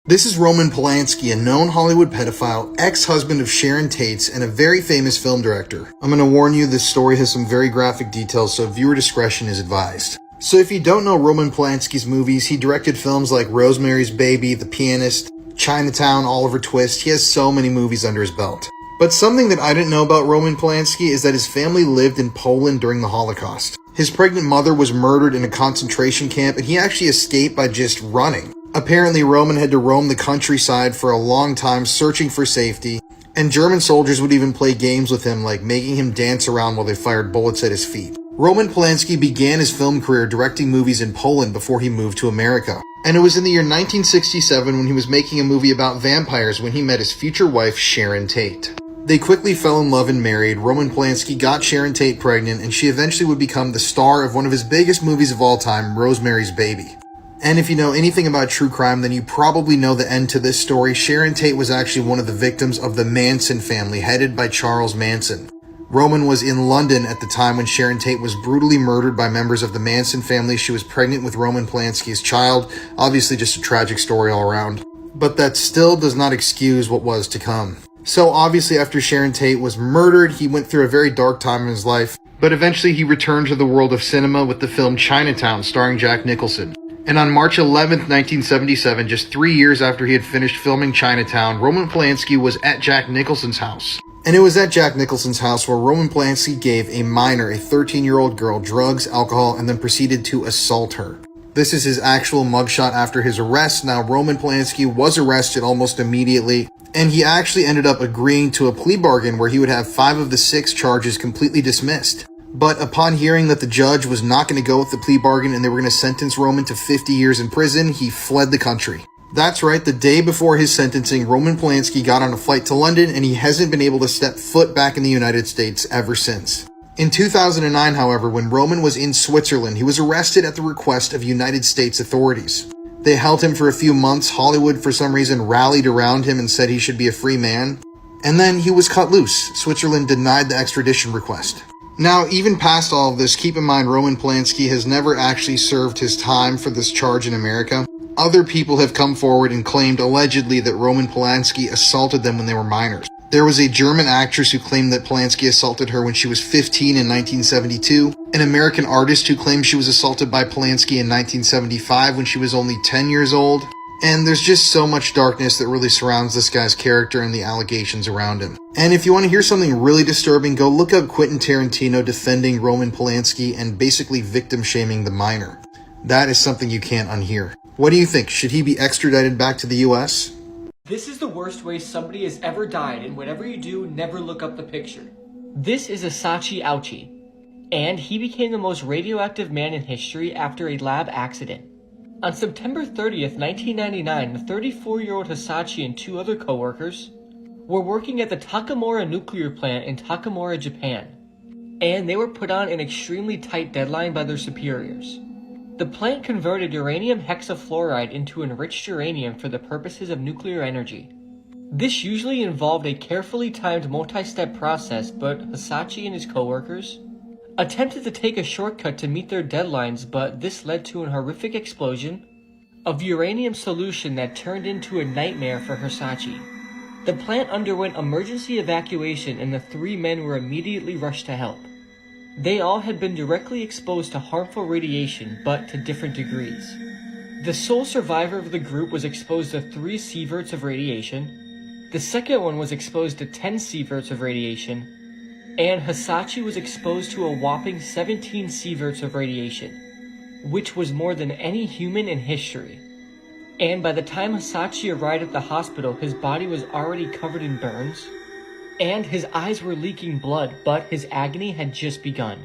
This is Roman Polansky, a known Hollywood pedophile, ex-husband of Sharon Tate's, and a very famous film director. I'm going to warn you, this story has some very graphic details, so viewer discretion is advised. So if you don't know Roman Polansky's movies, he directed films like Rosemary's Baby, The Pianist, Chinatown, Oliver Twist. He has so many movies under his belt. But something that I didn't know about Roman Polansky is that his family lived in Poland during the Holocaust. His pregnant mother was murdered in a concentration camp, and he actually escaped by just running. Apparently, Roman had to roam the countryside for a long time searching for safety, and German soldiers would even play games with him, like making him dance around while they fired bullets at his feet. Roman Polansky began his film career directing movies in Poland before he moved to America. And it was in the year 1967 when he was making a movie about vampires when he met his future wife, Sharon Tate. They quickly fell in love and married. Roman Polansky got Sharon Tate pregnant, and she eventually would become the star of one of his biggest movies of all time, Rosemary's Baby. And if you know anything about true crime, then you probably know the end to this story. Sharon Tate was actually one of the victims of the Manson family, headed by Charles Manson. Roman was in London at the time when Sharon Tate was brutally murdered by members of the Manson family. She was pregnant with Roman Polansky's child. Obviously just a tragic story all around. But that still does not excuse what was to come. So obviously after Sharon Tate was murdered, he went through a very dark time in his life. But eventually he returned to the world of cinema with the film Chinatown, starring Jack Nicholson. And on March 11th, 1977, just 3 years after he had finished filming Chinatown, Roman Polansky was at Jack Nicholson's house. And it was at Jack Nicholson's house where Roman Polansky gave a minor, a 13-year-old girl, drugs, alcohol, and then proceeded to assault her. This is his actual mugshot after his arrest. Now, Roman Polansky was arrested almost immediately, and he actually ended up agreeing to a plea bargain where he would have 5 of the 6 charges completely dismissed. But upon hearing that the judge was not going to go with the plea bargain and they were going to sentence Roman to 50 years in prison, he fled the country. That's right, the day before his sentencing, Roman Polansky got on a flight to London, and he hasn't been able to step foot back in the United States ever since. In 2009, however, when Roman was in Switzerland, he was arrested at the request of United States authorities. They held him for a few months. Hollywood, for some reason, rallied around him and said he should be a free man. And then he was cut loose. Switzerland denied the extradition request. Now, even past all of this, keep in mind Roman Polansky has never actually served his time for this charge in America. Other people have come forward and claimed allegedly that Roman Polansky assaulted them when they were minors. There was a German actress who claimed that Polansky assaulted her when she was 15 in 1972, an American artist who claimed she was assaulted by Polansky in 1975 when she was only 10 years old, and there's just so much darkness that really surrounds this guy's character and the allegations around him. And if you want to hear something really disturbing, go look up Quentin Tarantino defending Roman Polansky and basically victim shaming the minor. That is something you can't unhear. What do you think? Should he be extradited back to the US? This is the worst way somebody has ever died, and whatever you do, never look up the picture. This is Hisashi Ouchi, and he became the most radioactive man in history after a lab accident. On September 30th, 1999, the 34-year-old Hisashi and two other co-workers were working at the Takamura nuclear plant in Takamura, Japan, and they were put on an extremely tight deadline by their superiors. The plant converted uranium hexafluoride into enriched uranium for the purposes of nuclear energy. This usually involved a carefully timed multi-step process, but Hisashi and his co-workers attempted to take a shortcut to meet their deadlines, but this led to an horrific explosion of uranium solution that turned into a nightmare for Hisashi. The plant underwent emergency evacuation and the three men were immediately rushed to help. They all had been directly exposed to harmful radiation, but to different degrees. The sole survivor of the group was exposed to 3 sieverts of radiation, the second one was exposed to 10 sieverts of radiation, and Hisashi was exposed to a whopping 17 sieverts of radiation, which was more than any human in history. And by the time Hisashi arrived at the hospital, his body was already covered in burns, and his eyes were leaking blood, but his agony had just begun.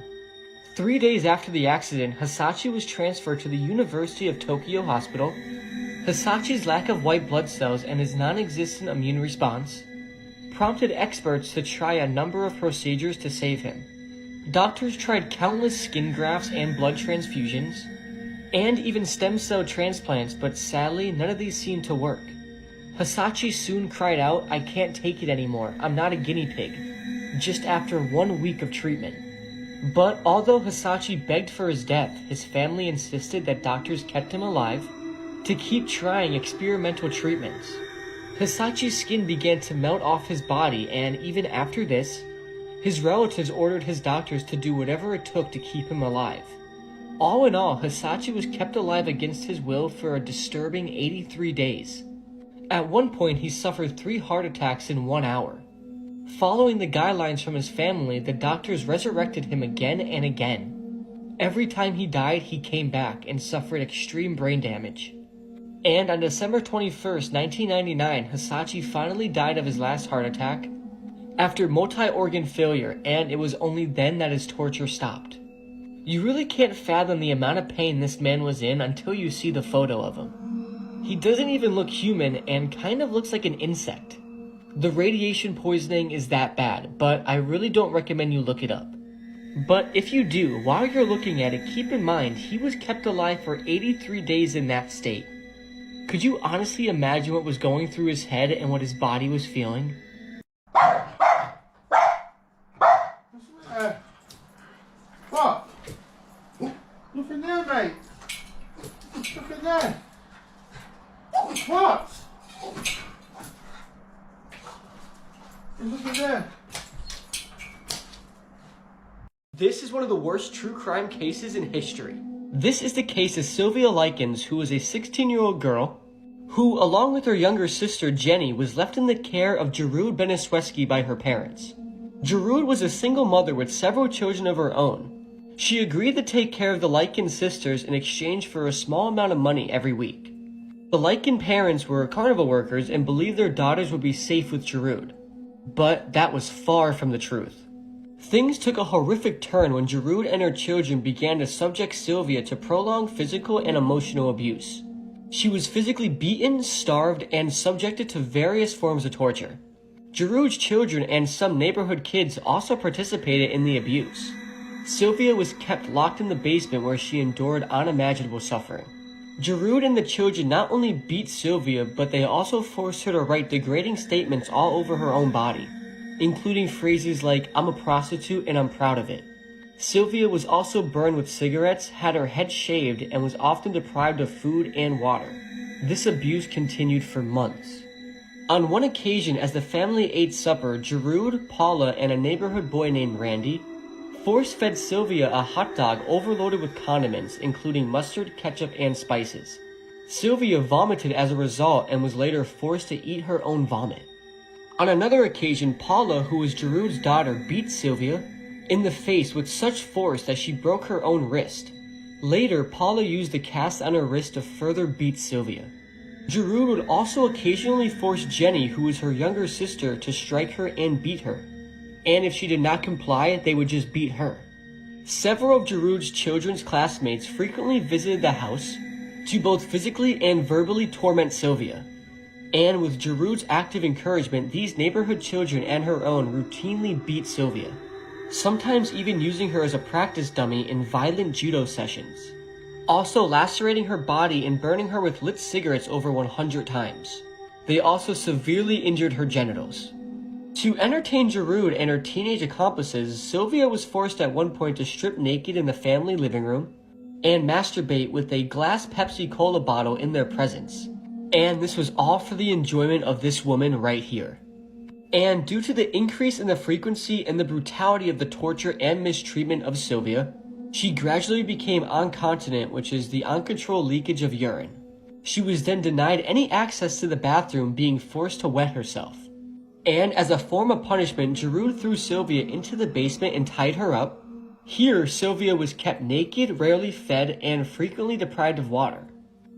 3 days after the accident, Hisashi was transferred to the University of Tokyo Hospital. Hisashi's lack of white blood cells and his non-existent immune response prompted experts to try a number of procedures to save him. Doctors tried countless skin grafts and blood transfusions, and even stem cell transplants, but sadly none of these seemed to work. Hisashi soon cried out, "I can't take it anymore, I'm not a guinea pig," just after 1 week of treatment. But although Hisashi begged for his death, his family insisted that doctors kept him alive to keep trying experimental treatments. Hisashi's skin began to melt off his body, and even after this, his relatives ordered his doctors to do whatever it took to keep him alive. All in all, Hisashi was kept alive against his will for a disturbing 83 days. At one point, he suffered 3 heart attacks in 1 hour. Following the guidelines from his family, the doctors resurrected him again and again. Every time he died, he came back and suffered extreme brain damage. And on December 21st, 1999, Hisashi finally died of his last heart attack after multi-organ failure, and it was only then that his torture stopped. You really can't fathom the amount of pain this man was in until you see the photo of him. He doesn't even look human and kind of looks like an insect. The radiation poisoning is that bad, but I really don't recommend you look it up. But if you do, while you're looking at it, keep in mind he was kept alive for 83 days in that state. Could you honestly imagine what was going through his head and what his body was feeling? What? Look in there, mate. Look in there. What? Look in there. This is one of the worst true crime cases in history. This is the case of Sylvia Likens, who was a 16-year-old girl who, along with her younger sister Jenny, was left in the care of Jarud Benesweski by her parents. Jarud was a single mother with several children of her own. She agreed to take care of the Likens sisters in exchange for a small amount of money every week. The Liken parents were carnival workers and believed their daughters would be safe with Jarud. But that was far from the truth. Things took a horrific turn when Jarud and her children began to subject Sylvia to prolonged physical and emotional abuse. She was physically beaten, starved, and subjected to various forms of torture. Jarud's children and some neighborhood kids also participated in the abuse. Sylvia was kept locked in the basement where she endured unimaginable suffering. Giroud and the children not only beat Sylvia, but they also forced her to write degrading statements all over her own body, including phrases like, "I'm a prostitute and I'm proud of it." Sylvia was also burned with cigarettes, had her head shaved, and was often deprived of food and water. This abuse continued for months. On one occasion, as the family ate supper, Giroud, Paula, and a neighborhood boy named Randy force-fed Sylvia a hot dog overloaded with condiments, including mustard, ketchup, and spices. Sylvia vomited as a result and was later forced to eat her own vomit. On another occasion, Paula, who was Giroud's daughter, beat Sylvia in the face with such force that she broke her own wrist. Later, Paula used the cast on her wrist to further beat Sylvia. Giroud would also occasionally force Jenny, who was her younger sister, to strike her and beat her. And if she did not comply, they would just beat her. Several of Giroud's children's classmates frequently visited the house to both physically and verbally torment Sylvia. And with Giroud's active encouragement, these neighborhood children and her own routinely beat Sylvia, sometimes even using her as a practice dummy in violent judo sessions, also lacerating her body and burning her with lit cigarettes over 100 times. They also severely injured her genitals. To entertain Giroud and her teenage accomplices, Sylvia was forced at one point to strip naked in the family living room and masturbate with a glass Pepsi Cola bottle in their presence. And this was all for the enjoyment of this woman right here. And due to the increase in the frequency and the brutality of the torture and mistreatment of Sylvia, she gradually became incontinent, which is the uncontrolled leakage of urine. She was then denied any access to the bathroom, being forced to wet herself. And as a form of punishment, Giroud threw Sylvia into the basement and tied her up. Here, Sylvia was kept naked, rarely fed, and frequently deprived of water.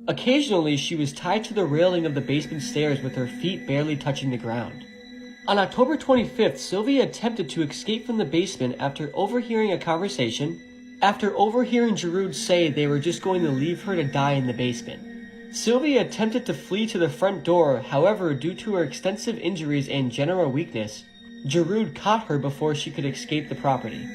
Occasionally, she was tied to the railing of the basement stairs with her feet barely touching the ground. On October 25th, Sylvia attempted to escape from the basement after overhearing a conversation, after overhearing Giroud say they were just going to leave her to die in the basement. Sylvia attempted to flee to the front door, however, due to her extensive injuries and general weakness, Giroud caught her before she could escape the property.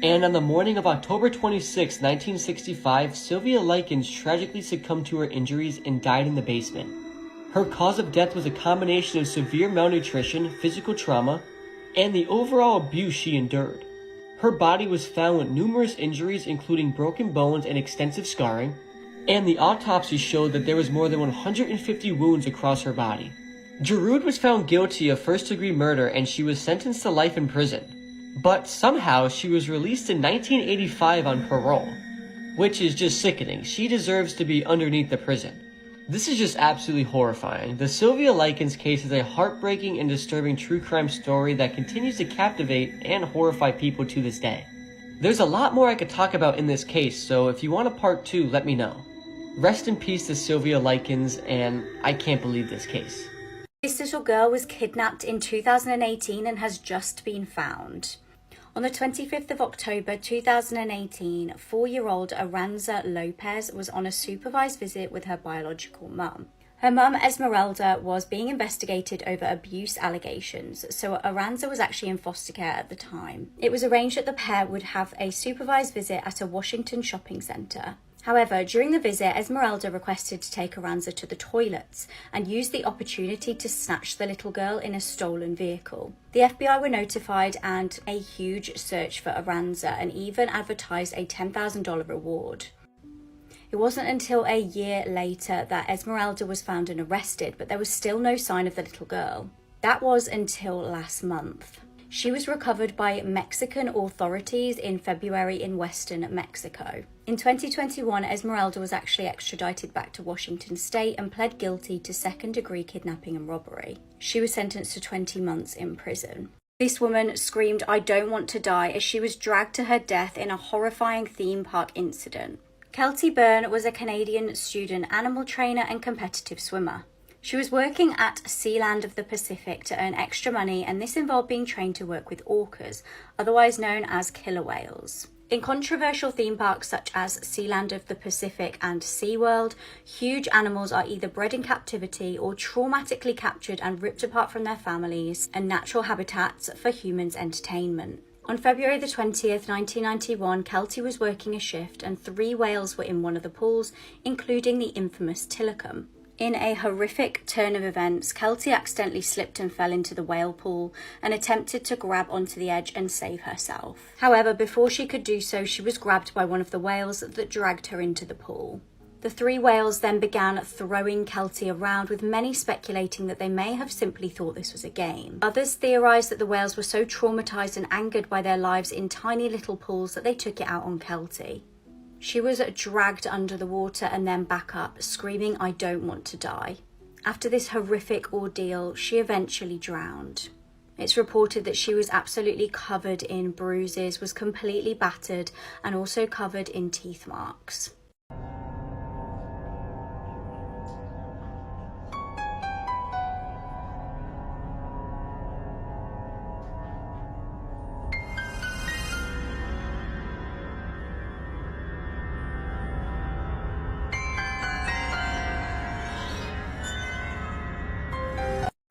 And on the morning of October 26, 1965, Sylvia Likens tragically succumbed to her injuries and died in the basement. Her cause of death was a combination of severe malnutrition, physical trauma, and the overall abuse she endured. Her body was found with numerous injuries, including broken bones and extensive scarring, and the autopsy showed that there was more than 150 wounds across her body. Giroud was found guilty of first-degree murder and she was sentenced to life in prison. But somehow she was released in 1985 on parole, which is just sickening. She deserves to be underneath the prison. This is just absolutely horrifying. The Sylvia Likens case is a heartbreaking and disturbing true crime story that continues to captivate and horrify people to this day. There's a lot more I could talk about in this case, so if you want a part 2, let me know. Rest in peace to Sylvia Likens, and I can't believe this case. This little girl was kidnapped in 2018 and has just been found. On the 25th of October 2018, 4-year-old Aranza Lopez was on a supervised visit with her biological mum. Her mum, Esmeralda, was being investigated over abuse allegations, so Aranza was actually in foster care at the time. It was arranged that the pair would have a supervised visit at a Washington shopping centre. However, during the visit, Esmeralda requested to take Aranza to the toilets and used the opportunity to snatch the little girl in a stolen vehicle. The FBI were notified and a huge search for Aranza and even advertised a $10,000 reward. It wasn't until a year later that Esmeralda was found and arrested, but there was still no sign of the little girl. That was until last month. She was recovered by Mexican authorities in February in western Mexico. In 2021, Esmeralda was actually extradited back to Washington state and pled guilty to second-degree kidnapping and robbery. She was sentenced to 20 months in prison. This woman screamed, "I don't want to die," as she was dragged to her death in a horrifying theme park incident. Kelty Byrne was a Canadian student, animal trainer and competitive swimmer. She was working at Sealand of the Pacific to earn extra money, and this involved being trained to work with orcas, otherwise known as killer whales. In controversial theme parks such as Sealand of the Pacific and SeaWorld, huge animals are either bred in captivity or traumatically captured and ripped apart from their families and natural habitats for humans' entertainment. On February the 20th, 1991, Kelty was working a shift and 3 whales were in one of the pools, including the infamous Tillicum. In a horrific turn of events, Kelty accidentally slipped and fell into the whale pool and attempted to grab onto the edge and save herself. However, before she could do so, she was grabbed by one of the whales that dragged her into the pool. The 3 whales then began throwing Kelty around, with many speculating that they may have simply thought this was a game. Others theorised that the whales were so traumatised and angered by their lives in tiny little pools that they took it out on Kelty. She was dragged under the water and then back up, screaming, "I don't want to die." After this horrific ordeal, she eventually drowned. It's reported that she was absolutely covered in bruises, was completely battered, and also covered in teeth marks.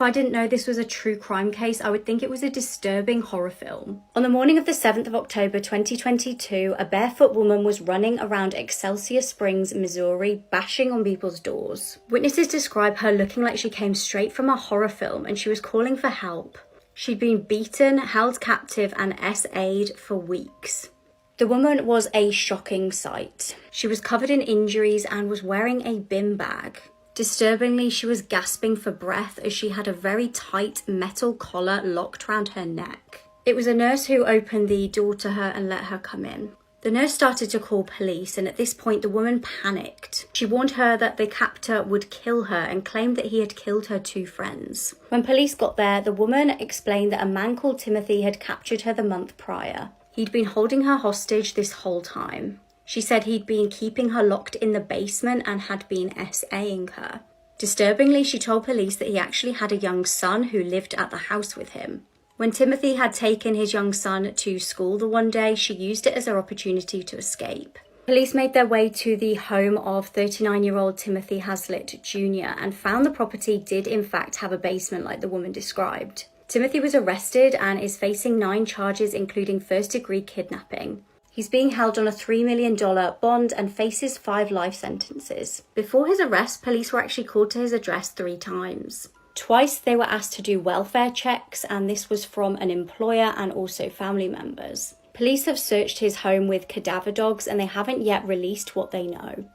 If I didn't know this was a true crime case, I would think it was a disturbing horror film. On the morning of the 7th of October 2022, a barefoot woman was running around Excelsior Springs, Missouri, bashing on people's doors. Witnesses describe her looking like she came straight from a horror film and she was calling for help. She'd been beaten, held captive, and SA'd for weeks. The woman was a shocking sight. She was covered in injuries and was wearing a bin bag. Disturbingly, she was gasping for breath as she had a very tight metal collar locked round her neck. It was a nurse who opened the door to her and let her come in. The nurse started to call police, and at this point the woman panicked. She warned her that the captor would kill her and claimed that he had killed her 2 friends. When police got there, the woman explained that a man called Timothy had captured her the month prior. He'd been holding her hostage this whole time. She said he'd been keeping her locked in the basement and had been SAing her. Disturbingly, she told police that he actually had a young son who lived at the house with him. When Timothy had taken his young son to school the one day, she used it as her opportunity to escape. Police made their way to the home of 39-year-old Timothy Hazlitt Jr. and found the property did in fact have a basement like the woman described. Timothy was arrested and is facing 9 charges, including first-degree kidnapping. He's being held on a $3 million bond and faces 5 life sentences. Before his arrest, police were actually called to his address 3 times. Twice they were asked to do welfare checks, and this was from an employer and also family members. Police have searched his home with cadaver dogs and they haven't yet released what they know.